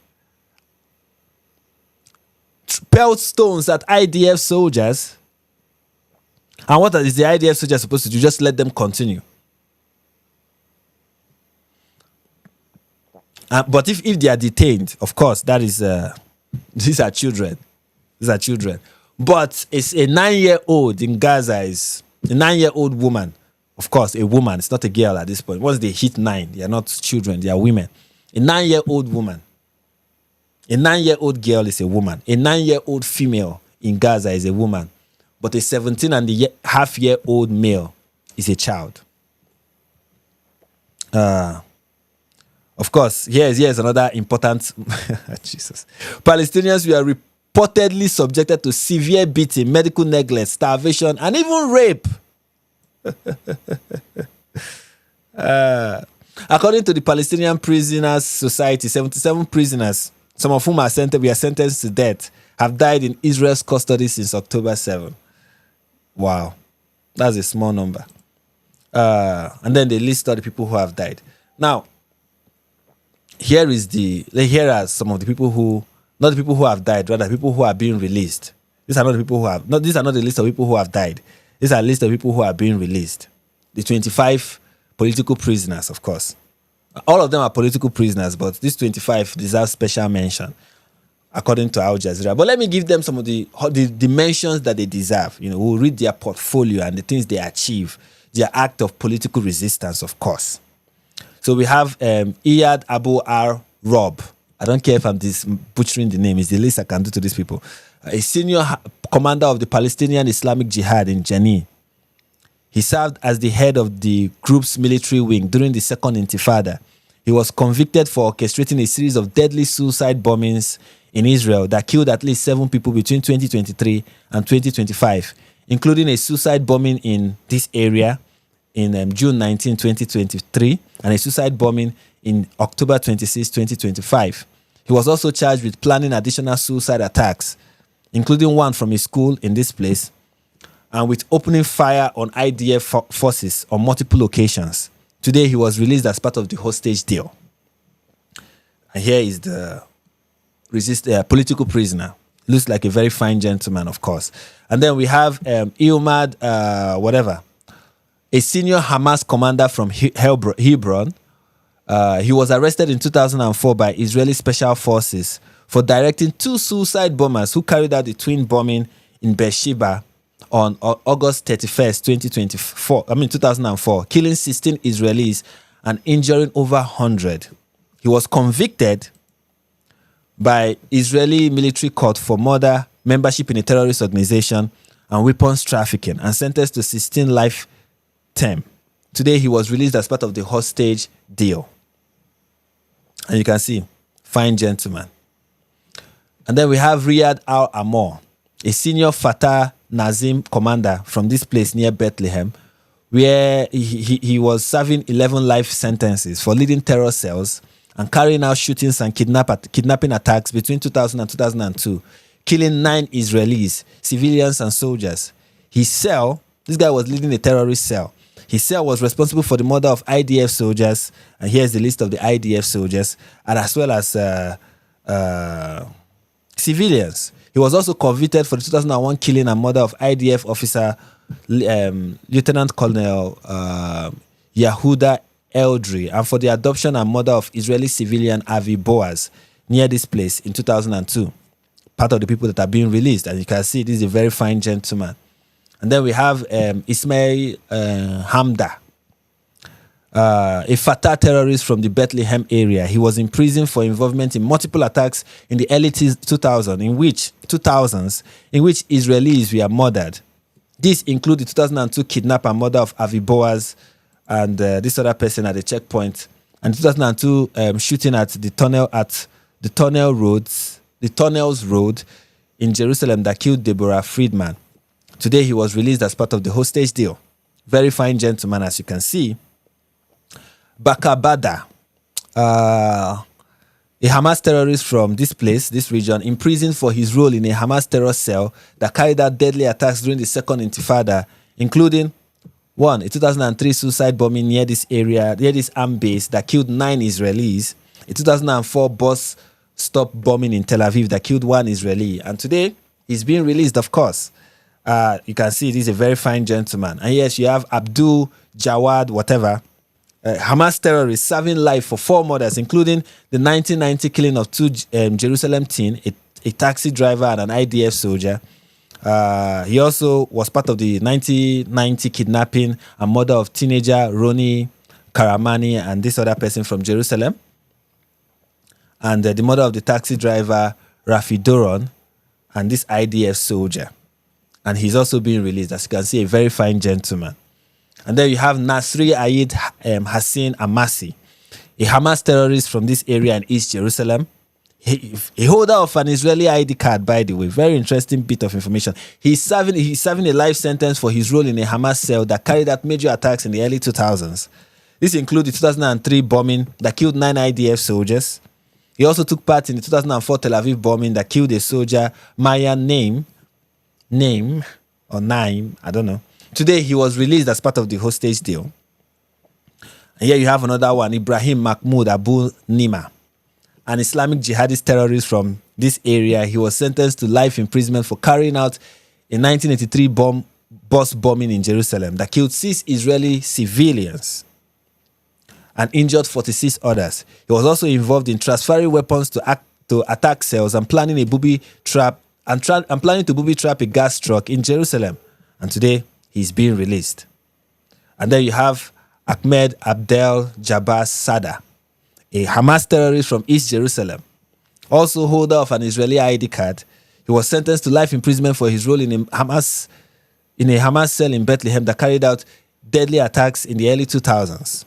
pelt stones at IDF soldiers. And what is the IDF soldier supposed to do? Just let them continue. But if they are detained, of course, that is these are children. These are children. But it's a 9-year-old in Gaza is a 9-year-old woman. Of course, a woman. It's not a girl at this point. Once they hit 9, they are not children. They are women. A 9-year-old woman. A 9-year-old girl is a woman. A 9-year-old female in Gaza is a woman. But a 17-and-a-half-year-old male is a child. Of course, here's another important... Jesus. Palestinians were reportedly subjected to severe beating, medical neglect, starvation, and even rape. According to the Palestinian Prisoners Society, 77 prisoners, some of whom were sentenced to death, have died in Israel's custody since October 7. Wow. That's a small number. And then they list all the people who have died. Now, here are some of the people who, not the people who have died, rather people who are being released. These are not the people who have, these are not the list of people who have died. These are a list of people who are being released. The 25 political prisoners, of course. All of them are political prisoners, but these 25 deserve special mention, according to Al Jazeera. But let me give them some of the dimensions that they deserve. We'll read their portfolio and the things they achieve, their act of political resistance, of course. So we have Iyad Abu Rob. I don't care if I'm butchering the name. It's the least I can do to these people. A senior commander of the Palestinian Islamic Jihad in Jenin. He served as the head of the group's military wing during the Second Intifada. He was convicted for orchestrating a series of deadly suicide bombings in Israel that killed at least 7 people between 2023 and 2025, including a suicide bombing in this area in June 19, 2023, and a suicide bombing in October 26, 2025. He was also charged with planning additional suicide attacks, including one from a school in this place, and with opening fire on IDF forces on multiple occasions. Today, he was released as part of the hostage deal. And here is the political prisoner. Looks like a very fine gentleman, of course. And then we have Iomad, a senior Hamas commander from Hebron. He was arrested in 2004 by Israeli special forces for directing 2 suicide bombers who carried out the twin bombing in Beersheba on August 31st, 2004, killing 16 Israelis and injuring over 100. He was convicted by Israeli military court for murder, membership in a terrorist organization, and weapons trafficking, and sentenced to 16 life term. Today, he was released as part of the hostage deal. And you can see, fine gentleman. And then we have Riyad Al-Amor, a senior Fatah Nazim commander from this place near Bethlehem, where he was serving 11 life sentences for leading terror cells and carrying out shootings and kidnapping attacks between 2000 and 2002, killing 9 Israelis, civilians and soldiers. His cell, this guy was leading a terrorist cell. His cell was responsible for the murder of IDF soldiers, and here's the list of the IDF soldiers, and as well as civilians. He was also convicted for the 2001 killing and murder of IDF officer Lieutenant Colonel Yehuda Eldri, and for the adoption and murder of Israeli civilian Avi Boaz near this place in 2002. Part of the people that are being released, and you can see this is a very fine gentleman. And then we have Ismail Hamda, a Fatah terrorist from the Bethlehem area. He was in prison for involvement in multiple attacks in the early 2000s, in which Israelis were murdered. This included the 2002 kidnap and murder of Avi Boaz and this other person at the checkpoint, and 2002 shooting at the Tunnels Road in Jerusalem that killed Deborah Friedman. Today, he was released as part of the hostage deal. Very fine gentleman, as you can see. Bakar Bada, a Hamas terrorist from this place, this region, imprisoned for his role in a Hamas terror cell that carried out deadly attacks during the Second Intifada, including 1, a 2003 suicide bombing near this armed base that killed 9 Israelis, a 2004 bus stop bombing in Tel Aviv that killed 1 Israeli, and today, he's being released, of course. You can see this is a very fine gentleman. And yes, you have Abdul Jawad, Hamas terrorist serving life for 4 murders, including the 1990 killing of 2 Jerusalem teens, a taxi driver and an IDF soldier. He also was part of the 1990 kidnapping and murder of teenager Roni Karamani and this other person from Jerusalem. and the mother of the taxi driver, Rafi Doron, and this IDF soldier. And he's also being released, as you can see, a very fine gentleman. And then you have Nasri Ayed Hassan Amasi, a Hamas terrorist from this area in East Jerusalem. A holder of an Israeli ID card, by the way. Very interesting bit of information. He's serving a life sentence for his role in a Hamas cell that carried out major attacks in the early 2000s. This includes the 2003 bombing that killed 9 IDF soldiers. He also took part in the 2004 Tel Aviv bombing that killed a soldier, Maya Naim, I don't know. Today, he was released as part of the hostage deal. And here you have another one, Ibrahim Mahmoud Abu Nima, an Islamic jihadist terrorist from this area. He was sentenced to life imprisonment for carrying out a 1983 bus bombing in Jerusalem that killed 6 Israeli civilians and injured 46 others. He was also involved in transferring weapons to attack cells and planning a booby trap planning to booby trap a gas truck in Jerusalem. And today, he's being released. And then you have Ahmed Abdel Jabbar Sada, a Hamas terrorist from East Jerusalem, also holder of an Israeli ID card. He was sentenced to life imprisonment for his role in a Hamas cell in Bethlehem that carried out deadly attacks in the early 2000s.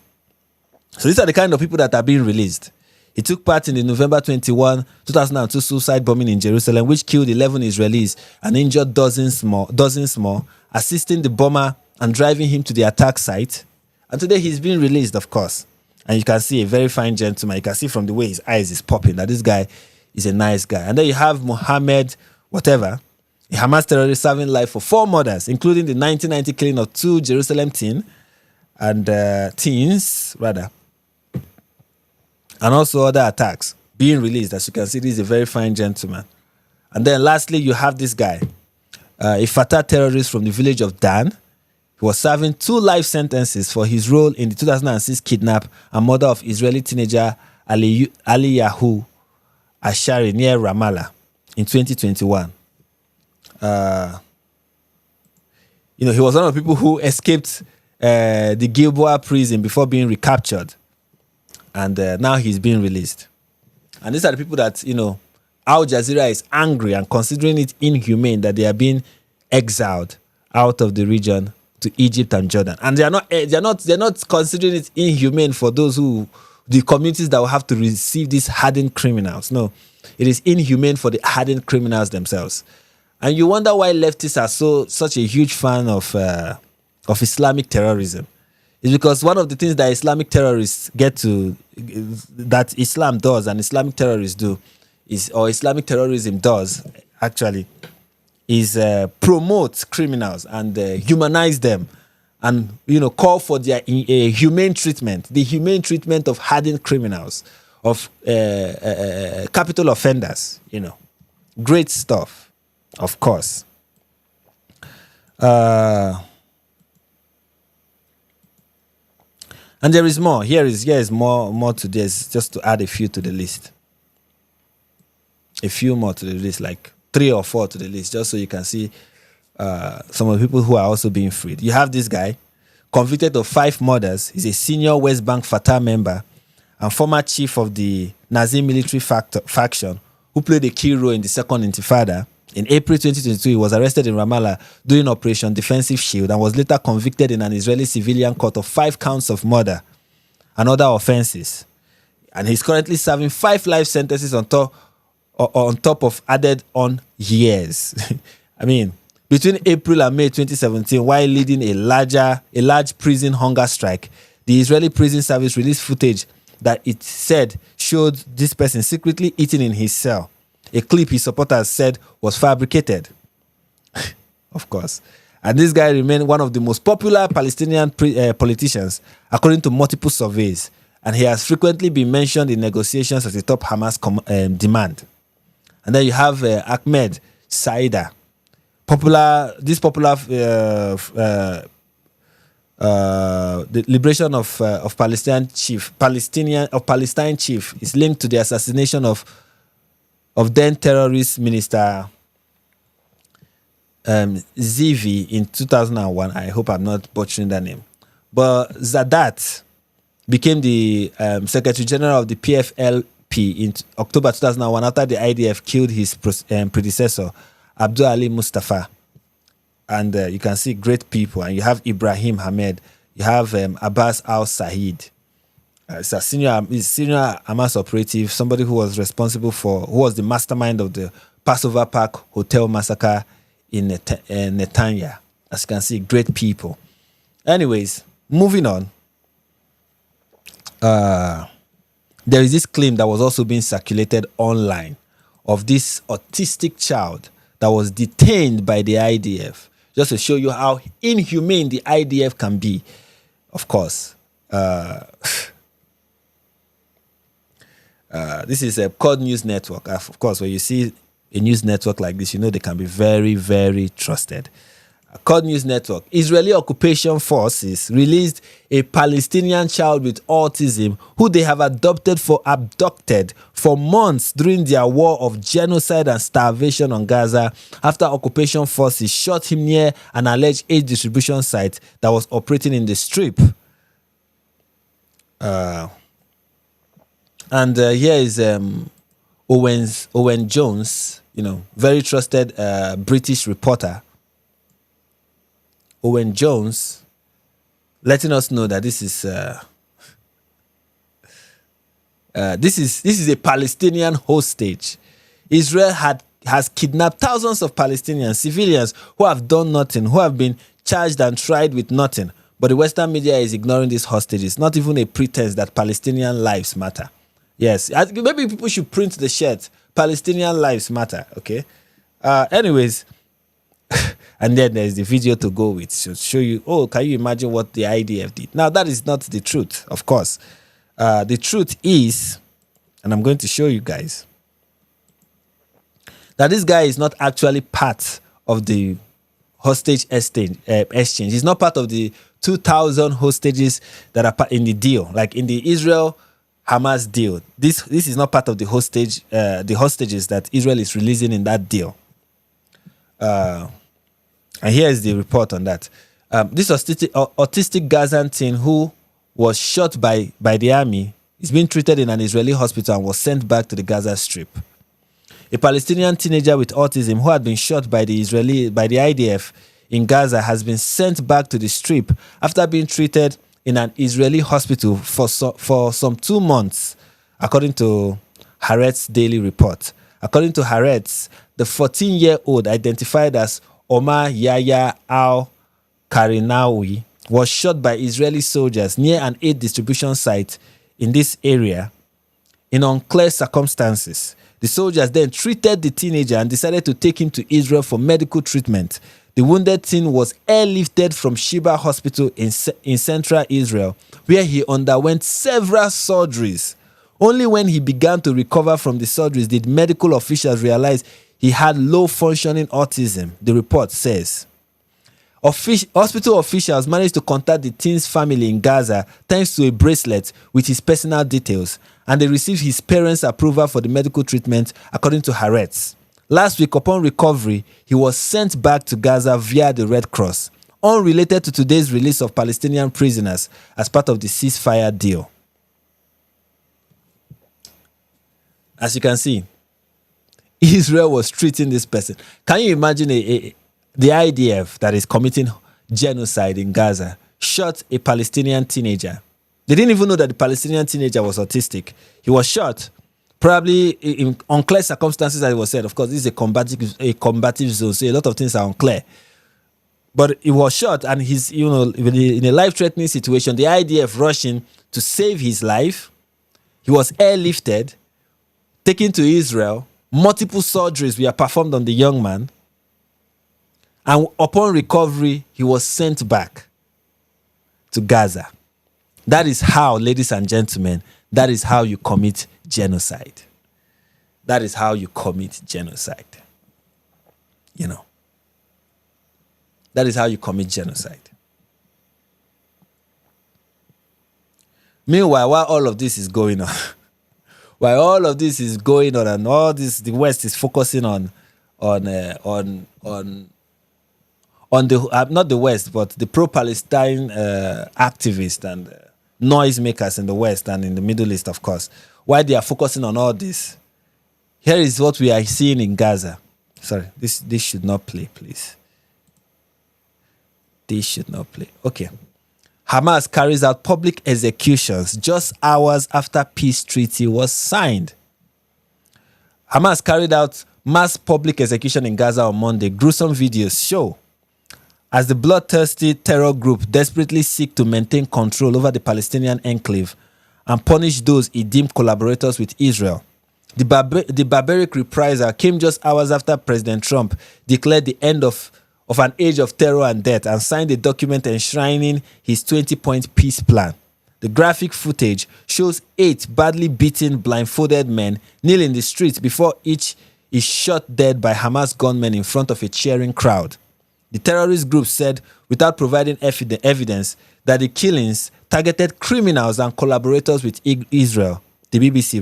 So these are the kind of people that are being released. He took part in the November 21, 2002 suicide bombing in Jerusalem, which killed 11 Israelis and injured dozens more, assisting the bomber and driving him to the attack site. And today he's being released, of course. And you can see a very fine gentleman. You can see from the way his eyes is popping that this guy is a nice guy. And then you have Mohammed, a Hamas terrorist serving life for 4 murders, including the 1990 killing of 2 Jerusalem teens, and also other attacks, being released. As you can see, this is a very fine gentleman. And then lastly, you have this guy, a Fatah terrorist from the village of Dan. He was serving 2 life sentences for his role in the 2006 kidnap and murder of Israeli teenager Aliyahu Ashari near Ramallah in 2021. He was one of the people who escaped the Gilboa prison before being recaptured. And now he's being released. And these are the people that, Al Jazeera is angry and considering it inhumane that they are being exiled out of the region to Egypt and Jordan. And they're not considering it inhumane for the communities that will have to receive these hardened criminals. No, it is inhumane for the hardened criminals themselves. And you wonder why leftists are such a huge fan of Islamic terrorism. It's because one of the things that Islamic terrorists that Islam does and Islamic terrorists do or Islamic terrorism does actually is promote criminals and humanize them and call for their humane treatment, the humane treatment of hardened criminals, of capital offenders. Great stuff, of course. And there is more. Here is more to this, just to add a few to the list. A few more to the list, like 3 or 4 to the list, just so you can see some of the people who are also being freed. You have this guy, convicted of 5 murders. He's a senior West Bank Fatah member and former chief of the Nazi military faction who played a key role in the Second Intifada. In April 2022, he was arrested in Ramallah during Operation Defensive Shield and was later convicted in an Israeli civilian court of 5 counts of murder and other offenses. And he's currently serving 5 life sentences on top of added-on years. I mean, between April and May 2017, while leading a large prison hunger strike, the Israeli prison service released footage that it said showed this person secretly eating in his cell. A clip his supporters said was fabricated. Of course. And this guy remained one of the most popular Palestinian politicians, according to multiple surveys. And he has frequently been mentioned in negotiations as a top Hamas demand. And then you have Ahmed Saida, the liberation of Palestine chief is linked to the assassination of then terrorist minister Zivi in 2001. I hope I'm not butchering that name. But Zadat became the Secretary General of the in October 2001 after the IDF killed his predecessor, Abdul Ali Mustafa. And you can see great people. And you have Ibrahim Hamed. You have Abbas al-Sahid. It's a senior Hamas operative, somebody who was responsible who was the mastermind of the Passover Park Hotel massacre in Netanya. As you can see, great people. Anyways, moving on. There is this claim that was also being circulated online of this autistic child that was detained by the IDF, just to show you how inhumane the IDF can be. Of course, this is a COD News Network. Of course, when you see a news network like this, you know they can be very, very trusted. COD News Network. Israeli occupation forces released a Palestinian child with autism who they have abducted for months during their war of genocide and starvation on Gaza after occupation forces shot him near an alleged aid distribution site that was operating in the Strip. Here is Owen Jones, very trusted British reporter. Owen Jones letting us know that this is a Palestinian hostage. Israel has kidnapped thousands of Palestinian civilians who have done nothing, who have been charged and tried with nothing. But the Western media is ignoring these hostages. Not even a pretense that Palestinian lives matter. Yes, maybe people should print the shirt. Palestinian lives matter. Okay. Anyways. And then there's the video to go with to show you, can you imagine what the IDF did? Now, that is not the truth, of course. The truth is, and I'm going to show you guys, that this guy is not actually part of the hostage exchange. He's not part of the 2,000 hostages that are in the deal, like in the Israel-Hamas deal. This is not part of the hostages that Israel is releasing in that deal. And here is the report on that. This autistic Gazan teen who was shot by the army is being treated in an Israeli hospital and was sent back to the Gaza Strip. A Palestinian teenager with autism who had been shot by the IDF in Gaza has been sent back to the Strip after being treated in an Israeli hospital for some 2 months, according to Haaretz Daily Report. According to Haaretz, the 14-year-old identified as Omar Yahya al-Karinawi was shot by Israeli soldiers near an aid distribution site in this area in unclear circumstances. The soldiers then treated the teenager and decided to take him to Israel for medical treatment. The wounded teen was airlifted from Sheba Hospital in central Israel, where he underwent several surgeries. Only when he began to recover from the surgeries did medical officials realize he had low-functioning autism, the report says. Hospital officials managed to contact the teen's family in Gaza thanks to a bracelet with his personal details, and they received his parents' approval for the medical treatment, according to Haaretz. Last week, upon recovery, he was sent back to Gaza via the Red Cross, unrelated to today's release of Palestinian prisoners as part of the ceasefire deal. As you can see, Israel was treating this person. Can you imagine the IDF that is committing genocide in Gaza shot a Palestinian teenager? They didn't even know that the Palestinian teenager was autistic. He was shot, probably in unclear circumstances, as it was said. Of course, this is a combative zone, so a lot of things are unclear. But he was shot, and he's, in a life-threatening situation. The IDF rushed in to save his life. He was airlifted, taken to Israel. Multiple surgeries were performed on the young man. And upon recovery, he was sent back to Gaza. That is how, ladies and gentlemen, that is how you commit genocide. That is how you commit genocide. That is how you commit genocide. Meanwhile, while all of this is going on, and all this, the West is focusing on the not the West, but the pro-Palestine activists and noisemakers in the West and in the Middle East, of course. why they are focusing on all this. Here is what we are seeing in Gaza. Sorry, this should not play, please. This should not play. Okay. Hamas carries out public executions just hours after peace treaty was signed. Hamas carried out mass public execution in Gaza on Monday. Gruesome videos show as the bloodthirsty terror group desperately seek to maintain control over the Palestinian enclave and punish those it deemed collaborators with Israel. The barbaric reprisal came just hours after President Trump declared the end of an age of terror and death and signed a document enshrining his 20-point peace plan. The graphic footage shows 8 badly beaten, blindfolded men kneel in the streets before each is shot dead by Hamas gunmen in front of a cheering crowd. The terrorist group said, without providing evidence, that the killings targeted criminals and collaborators with Israel, the BBC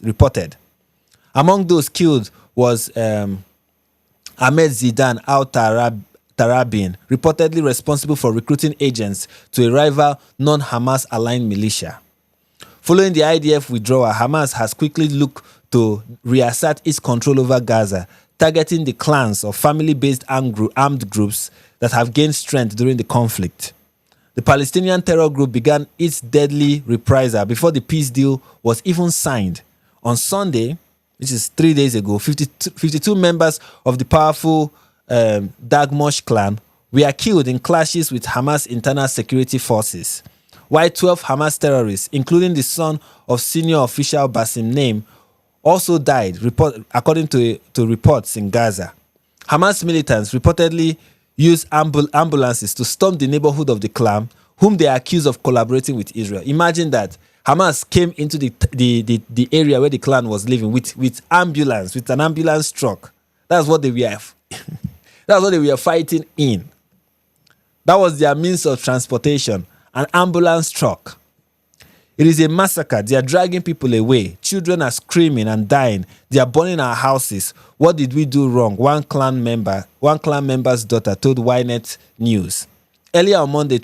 reported. Among those killed was Ahmed Zidan al-Tarabin, reportedly responsible for recruiting agents to a rival non-Hamas aligned militia. Following the IDF withdrawal, Hamas has quickly looked to reassert its control over Gaza, targeting the clans of family-based armed groups that have gained strength during the conflict. The Palestinian terror group began its deadly reprisal before the peace deal was even signed. On Sunday, which is 3 days ago, 52 members of the powerful Dagmosh clan were killed in clashes with Hamas internal security forces, while 12 Hamas terrorists, including the son of senior official Bassem Naim, also died, according to reports in Gaza. Hamas militants reportedly used ambulances to storm the neighborhood of the clan, whom they accuse of collaborating with Israel. Imagine that. Hamas came into the area where the clan was living with an ambulance truck. That's what they were. That's what they were fighting in. That was their means of transportation, an ambulance truck. It is a massacre. They are dragging people away. Children are screaming and dying. They are burning our houses. What did we do wrong? One clan member's daughter told Ynet News. Earlier on Monday,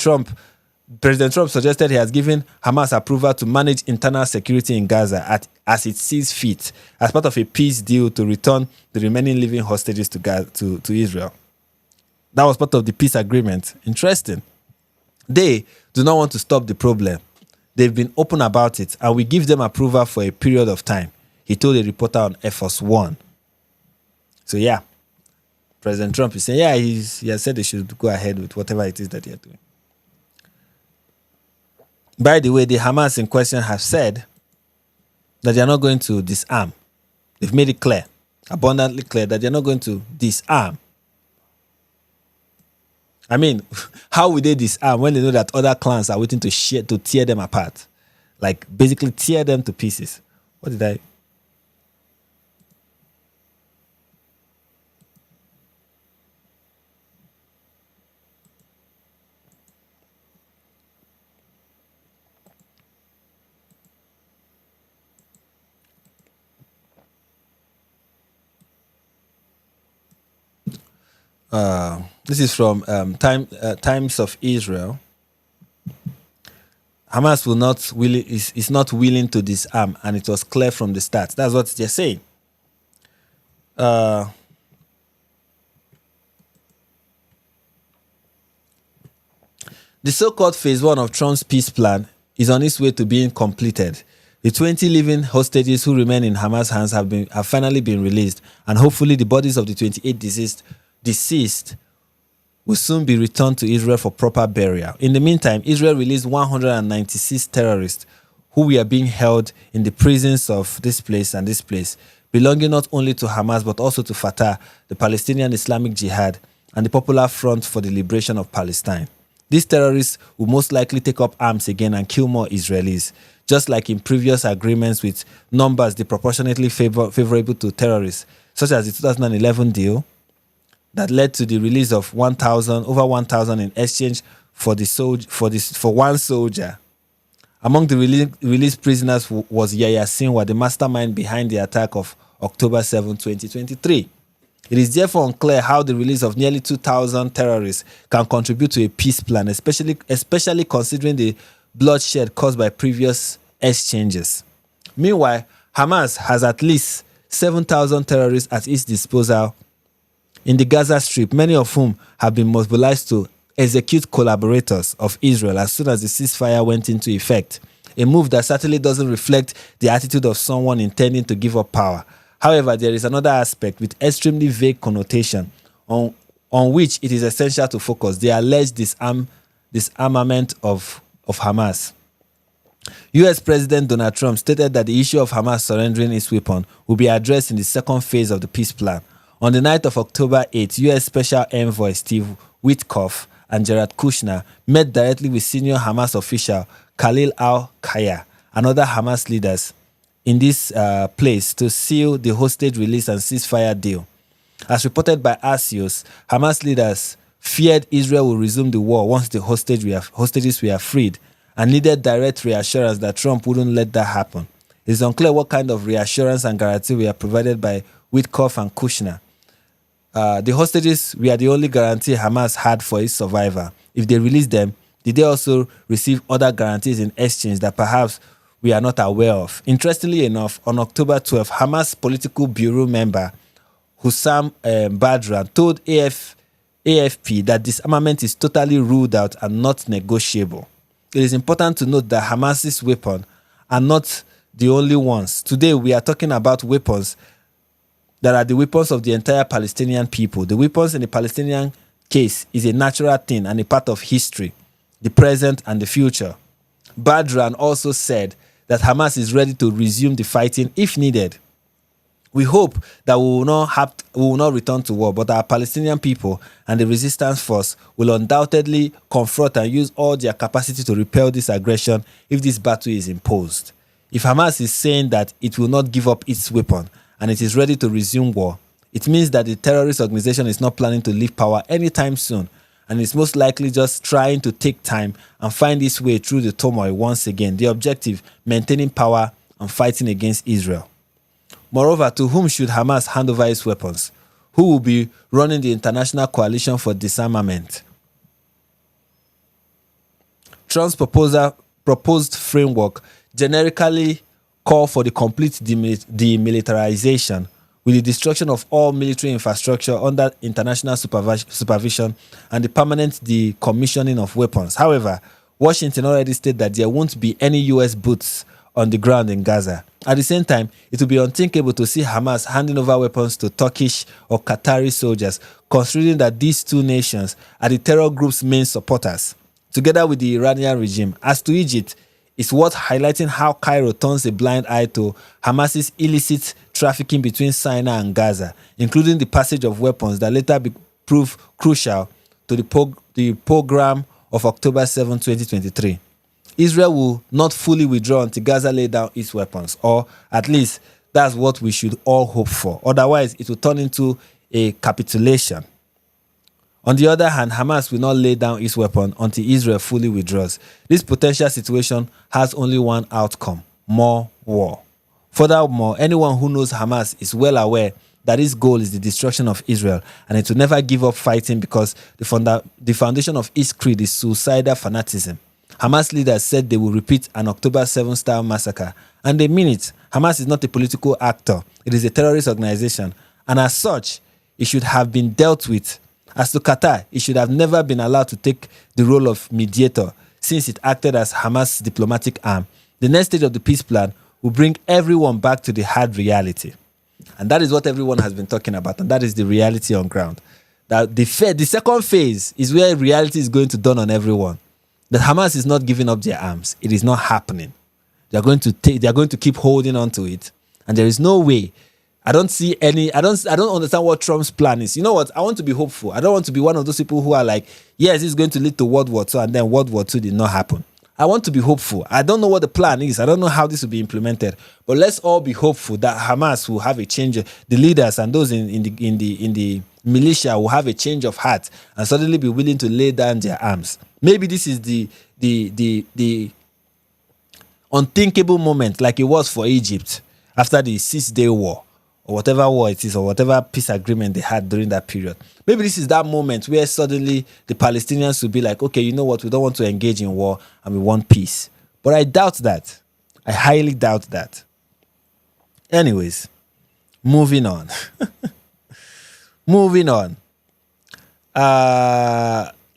President Trump suggested he has given Hamas approval to manage internal security in Gaza as it sees fit, as part of a peace deal to return the remaining living hostages to Israel. That was part of the peace agreement. Interesting. They do not want to stop the problem. They've been open about it, and we give them approval for a period of time, he told a reporter on Air Force One. So yeah, President Trump is saying, he has said they should go ahead with whatever it is that they are doing. By the way, the Hamas in question have said that they are not going to disarm. They've made it clear, abundantly clear, that they are not going to disarm. I mean, how would they disarm when they know that other clans are waiting to tear them apart? Like, basically tear them to pieces. What did I... This is from Times of Israel. Hamas is not willing to disarm, and it was clear from the start. That's what they're saying. The so-called phase 1 of Trump's peace plan is on its way to being completed. The 20 living hostages who remain in Hamas' hands have finally been released, and hopefully the bodies of the 28 deceased will soon be returned to Israel for proper burial. In the meantime, Israel released 196 terrorists who were being held in the prisons of this place and this place, belonging not only to Hamas but also to Fatah, the Palestinian Islamic Jihad, and the Popular Front for the Liberation of Palestine. These terrorists will most likely take up arms again and kill more Israelis, just like in previous agreements with numbers disproportionately favorable to terrorists, such as the 2011 deal, that led to the release of over 1,000 in exchange for one soldier. Among the released prisoners was Yahya Sinwar, the mastermind behind the attack of October 7, 2023. It is therefore unclear how the release of nearly 2,000 terrorists can contribute to a peace plan, especially considering the bloodshed caused by previous exchanges. Meanwhile, Hamas has at least 7,000 terrorists at its disposal in the Gaza Strip, many of whom have been mobilized to execute collaborators of Israel as soon as the ceasefire went into effect. A move that certainly doesn't reflect the attitude of someone intending to give up power. However, there is another aspect with extremely vague connotation on which it is essential to focus: the alleged disarmament of Hamas. US President Donald Trump stated that the issue of Hamas surrendering its weapon will be addressed in the second phase of the peace plan. On the night of October 8, US Special Envoy Steve Witkoff and Jared Kushner met directly with senior Hamas official Khalil al-Kaya and other Hamas leaders in this place to seal the hostage release and ceasefire deal. As reported by Axios, Hamas leaders feared Israel will resume the war once the hostages were freed, and needed direct reassurance that Trump wouldn't let that happen. It is unclear what kind of reassurance and guarantee were provided by Witkoff and Kushner. The hostages were the only guarantee Hamas had for its survival. If they released them, did they also receive other guarantees in exchange that perhaps we are not aware of? Interestingly enough, on October 12, Hamas political bureau member Hussam Badran told AFP that disarmament is totally ruled out and not negotiable. It is important to note that Hamas's weapons are not the only ones. Today, we are talking about weapons that are the weapons of the entire Palestinian people. The weapons in the Palestinian case is a natural thing and a part of history, the present and the future. Badran also said that Hamas is ready to resume the fighting if needed. We hope that we will not return to war, but our Palestinian people and the resistance force will undoubtedly confront and use all their capacity to repel this aggression if this battle is imposed. If Hamas is saying that it will not give up its weapon and it is ready to resume war, it means that the terrorist organization is not planning to leave power anytime soon, and is most likely just trying to take time and find its way through the turmoil once again. The objective, maintaining power and fighting against Israel. Moreover, to whom should Hamas hand over its weapons? Who will be running the international coalition for disarmament? Trump's proposed framework generically call for the complete demilitarization with the destruction of all military infrastructure under international supervision and the permanent decommissioning of weapons. However, Washington already stated that there won't be any US boots on the ground in Gaza. At the same time, it will be unthinkable to see Hamas handing over weapons to Turkish or Qatari soldiers, considering that these two nations are the terror group's main supporters, together with the Iranian regime. As to Egypt, it's worth highlighting how Cairo turns a blind eye to Hamas's illicit trafficking between Sinai and Gaza, including the passage of weapons that later proved crucial to the program of October 7, 2023. Israel will not fully withdraw until Gaza lay down its weapons, or at least that's what we should all hope for. Otherwise, it will turn into a capitulation. On the other hand, Hamas will not lay down its weapon until Israel fully withdraws. This potential situation has only one outcome: more war. Furthermore, anyone who knows Hamas is well aware that its goal is the destruction of Israel, and it will never give up fighting because the foundation of its creed is suicidal fanaticism. Hamas leaders said they will repeat an October 7 style massacre, and they mean it. Hamas is not a political actor. It is a terrorist organization, and as such, it should have been dealt with. As to Qatar, it should have never been allowed to take the role of mediator, since it acted as Hamas' diplomatic arm. The next stage of the peace plan will bring everyone back to the hard reality. And that is what everyone has been talking about, and that is the reality on ground. That the second phase is where reality is going to dawn on everyone. That Hamas is not giving up their arms. It is not happening. They are going to keep holding on to it. And there is no way. I don't understand what Trump's plan is. You know what? I want to be hopeful. I don't want to be one of those people who are like, yes, it's going to lead to World War II, and then World War II did not happen. I want to be hopeful. I don't know what the plan is. I don't know how this will be implemented. But let's all be hopeful that Hamas will have a change. The leaders and those in the militia will have a change of heart and suddenly be willing to lay down their arms. Maybe this is the unthinkable moment, like it was for Egypt after the 6-day war, or whatever war it is, or whatever peace agreement they had during that period. Maybe this is that moment where suddenly the Palestinians will be like, okay, you know what, we don't want to engage in war and we want peace. But I doubt that. I highly doubt that. Anyways, moving on. Moving on.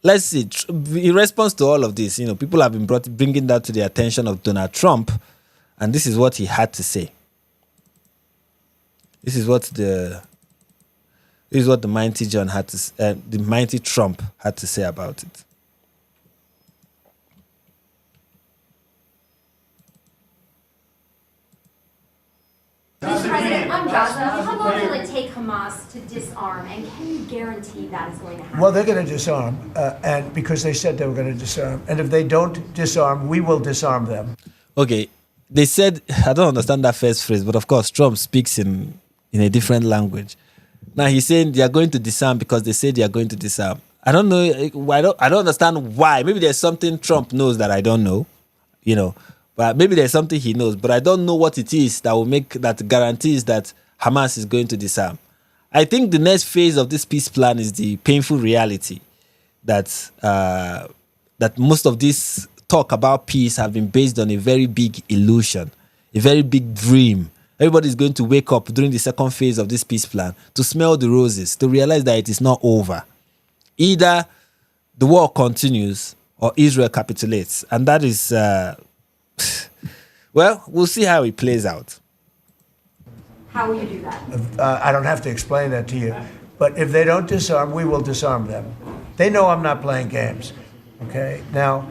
Let's see. In response to all of this, people have been bringing that to the attention of Donald Trump, and this is what he had to say. This is what the mighty John had to, the mighty Trump had to say about it. Mr. President, on Gaza, how long will it take Hamas to disarm, and can you guarantee that is going to happen? Well, they're going to disarm, and because they said they were going to disarm. And if they don't disarm, we will disarm them. Okay, they said, I don't understand that first phrase, but of course, Trump speaks in a different language. Now he's saying they are going to disarm because they say they are going to disarm. I don't know. I don't understand why. Maybe there's something Trump knows that I don't know, But maybe there's something he knows, but I don't know what it is that guarantees that Hamas is going to disarm. I think the next phase of this peace plan is the painful reality that most of this talk about peace have been based on a very big illusion, a very big dream. Everybody is going to wake up during the second phase of this peace plan to smell the roses, to realize that it is not over. Either the war continues or Israel capitulates, and that is... well, we'll see how it plays out. How will you do that? I don't have to explain that to you. But if they don't disarm, we will disarm them. They know I'm not playing games. Okay? Now,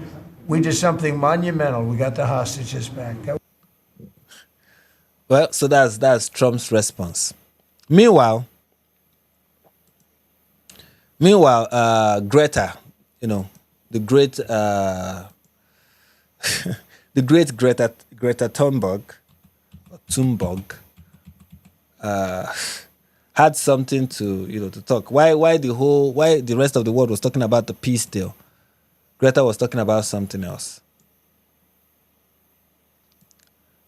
we did something monumental. We got the hostages back. Well, so that's Trump's response. Meanwhile, Greta, the great the great Greta Thunberg had something to talk. Why the rest of the world was talking about the peace deal, Greta was talking about something else.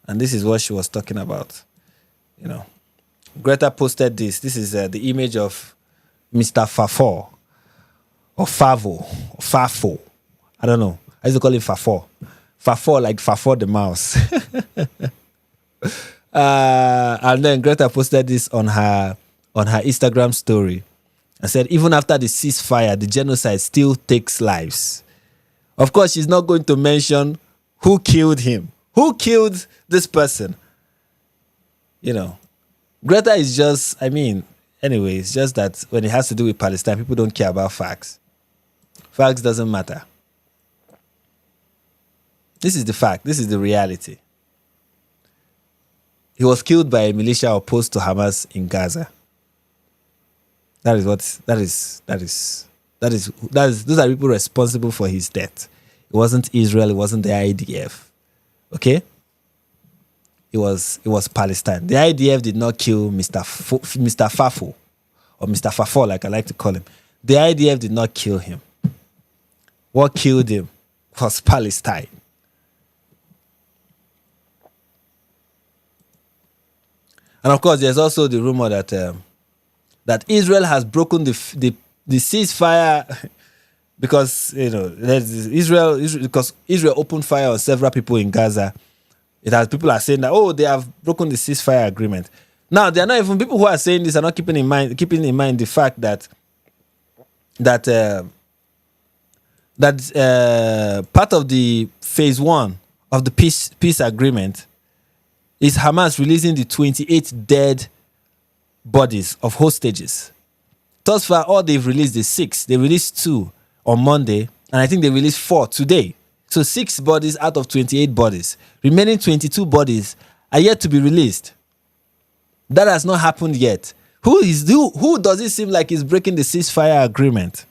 And this is what she was talking about. Greta posted this. This is the image of Mr. Fafo or Favo or Fafo. I don't know. I used to call him Fafo. Fafo, like Fafo the mouse. And then Greta posted this on her Instagram story and said, even after the ceasefire, the genocide still takes lives. Of course, she's not going to mention who killed him. Who killed this person? Greta is just, anyway, it's just that when it has to do with Palestine, people don't care about facts. Facts doesn't matter. This is the fact. This is the reality. He was killed by a militia opposed to Hamas in Gaza. Those are people responsible for his death. It wasn't Israel. It wasn't the IDF. Okay? It was Palestine. The IDF did not kill Mr. Fafo, or Mr. Fafo, like I like to call him. The IDF did not kill him. What killed him was Palestine. And of course, there's also the rumor that Israel has broken the ceasefire because because Israel opened fire on several people in Gaza. People are saying that they have broken the ceasefire agreement. Now they are not even people who are saying this are not keeping in mind the fact that part of the phase 1 of the peace agreement is Hamas releasing the 28 dead bodies of hostages. Thus far, all they've released is 6. They released 2 on Monday, and I think they released 4 today. So 6 bodies out of 28 bodies. Remaining 22 bodies are yet to be released. That has not happened yet. Who does it seem like is breaking the ceasefire agreement?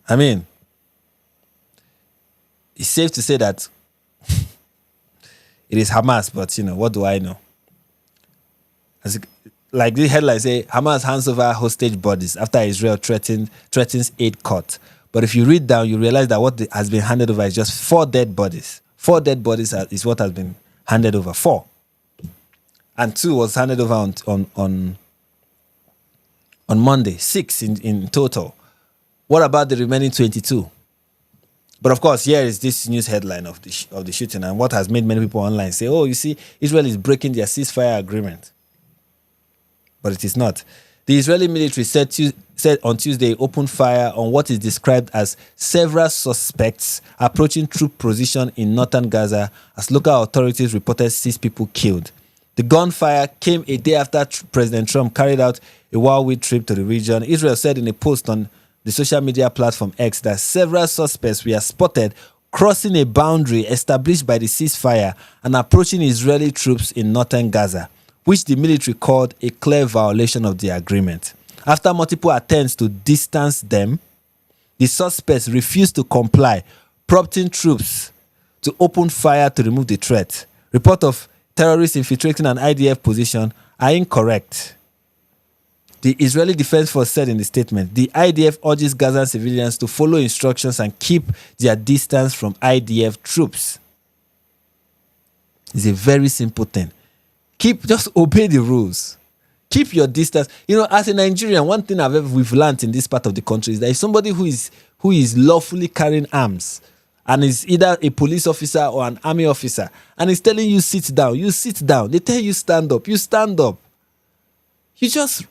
It's safe to say that it is Hamas, but what do I know? Like the headline say, Hamas hands over hostage bodies after Israel threatens aid cut. But if you read down, you realize that what has been handed over is just 4 dead bodies. 4 dead bodies is what has been handed over. 4. And 2 was handed over on Monday. 6 in total. What about the remaining 22? But of course, here is this news headline of the shooting, and what has made many people online say, "Oh, you see, Israel is breaking their ceasefire agreement," but it is not. The Israeli military said on Tuesday opened fire on what is described as several suspects approaching troop position in northern Gaza, as local authorities reported 6 people killed. The gunfire came a day after President Trump carried out a whirlwind trip to the region. Israel said in a post on the social media platform X that several suspects were spotted crossing a boundary established by the ceasefire and approaching Israeli troops in northern Gaza, which the military called a clear violation of the agreement. After multiple attempts to distance them, the suspects refused to comply, prompting troops to open fire to remove the threat. Report of terrorists infiltrating an IDF position are incorrect. The Israeli Defense Force said in the statement, the IDF urges Gazan civilians to follow instructions and keep their distance from IDF troops. It's a very simple thing. Just obey the rules. Keep your distance. You know, as a Nigerian, one thing we've learned in this part of the country is that if somebody who is lawfully carrying arms and is either a police officer or an army officer and is telling you sit down, you sit down. They tell you stand up, you stand up. You just...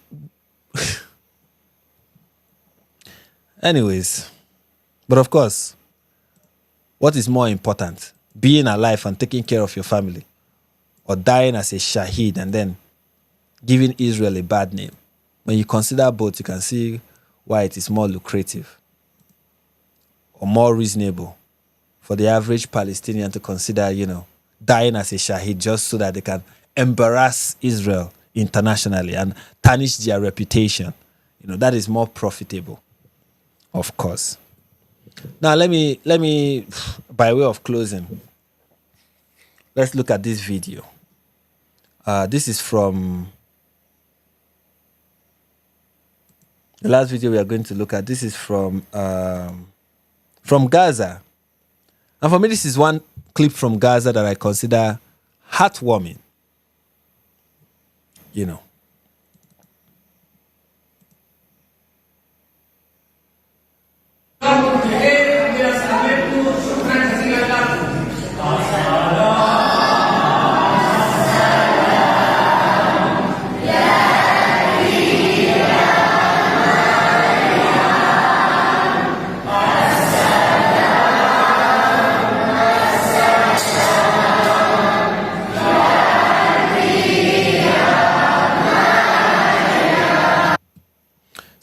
Anyways, but of course, what is more important? Being alive and taking care of your family, or dying as a shaheed and then giving Israel a bad name? When you consider both, you can see why it is more lucrative or more reasonable for the average Palestinian to consider, dying as a shaheed just so that they can embarrass Israel internationally and tarnish their reputation. That is more profitable, of course. Now, let me, by way of closing, let's look at this video. This is from the last video we are going to look at. This is from Gaza. And for me, this is one clip from Gaza that I consider heartwarming.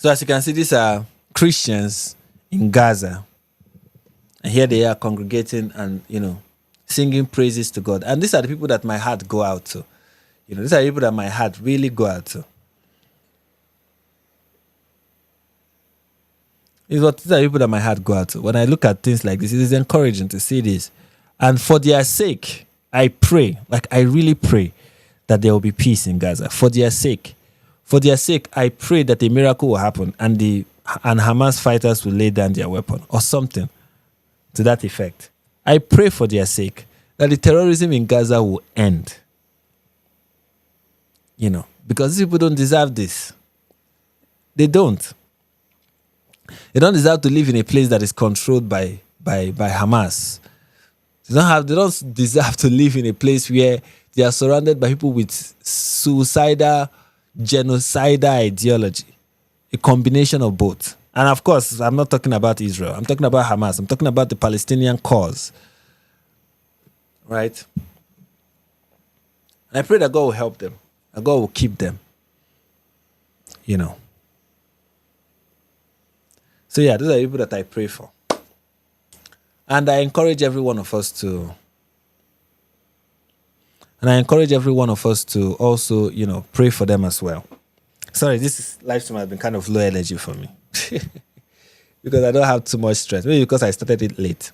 So as you can see, these are Christians in Gaza. And here they are congregating and, singing praises to God. And these are the people that my heart go out to. These are the people that my heart really go out to. These are the people that my heart go out to. When I look at things like this, it is encouraging to see this. And for their sake, I pray, I really pray that there will be peace in Gaza. For their sake, I pray that a miracle will happen and Hamas fighters will lay down their weapon or something to that effect. I pray for their sake that the terrorism in Gaza will end. Because these people don't deserve this. They don't. They don't deserve to live in a place that is controlled by Hamas. They don't deserve to live in a place where they are surrounded by people with suicidal, genocidal ideology, a combination of both. And of course, I'm not talking about Israel. I'm talking about Hamas. I'm talking about the Palestinian cause. Right? And I pray that God will help them. That God will keep them. So yeah, those are the people that I pray for. And I encourage every one of us to also, pray for them as well. Sorry, this live stream has been kind of low energy for me. Because I don't have too much stress. Maybe because I started it late.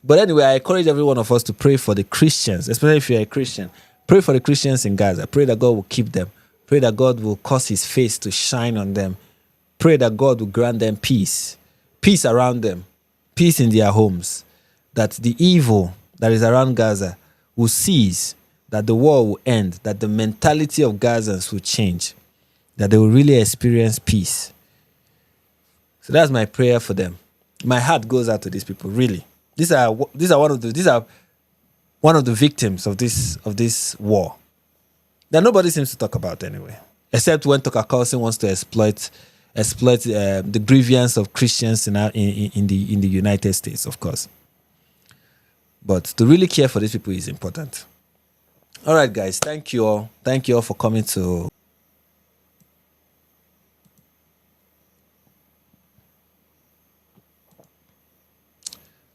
But anyway, I encourage every one of us to pray for the Christians, especially if you're a Christian. Pray for the Christians in Gaza. Pray that God will keep them. Pray that God will cause his face to shine on them. Pray that God will grant them peace. Peace around them. Peace in their homes. That the evil that is around Gaza will cease. That the war will end. That the mentality of Gazans will change. That they will really experience peace. So that's my prayer for them. My heart goes out to these people, really. These are one of the victims of this war that nobody seems to talk about anyway, except when Tucker Carlson wants to exploit the grievance of Christians in the United States, of course. But to really care for these people is important. All right, guys. Thank you all. Thank you all for coming to.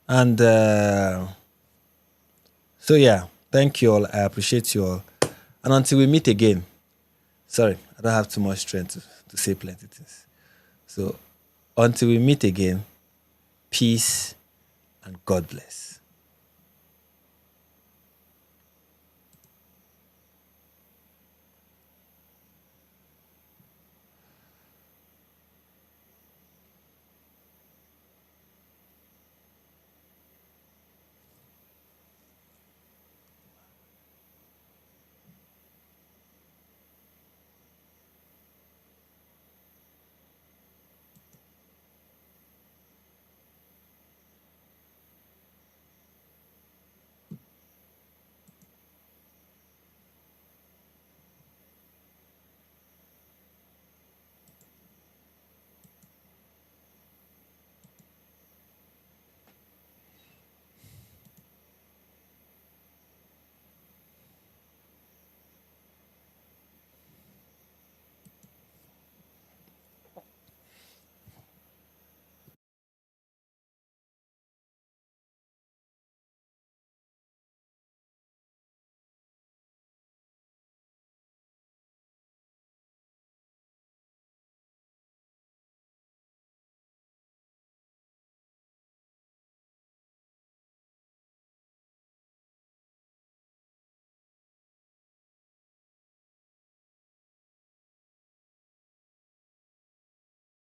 And so yeah, thank you all. I appreciate you all. And until we meet again, sorry, I don't have too much strength to say plenty things. So until we meet again, peace and God bless.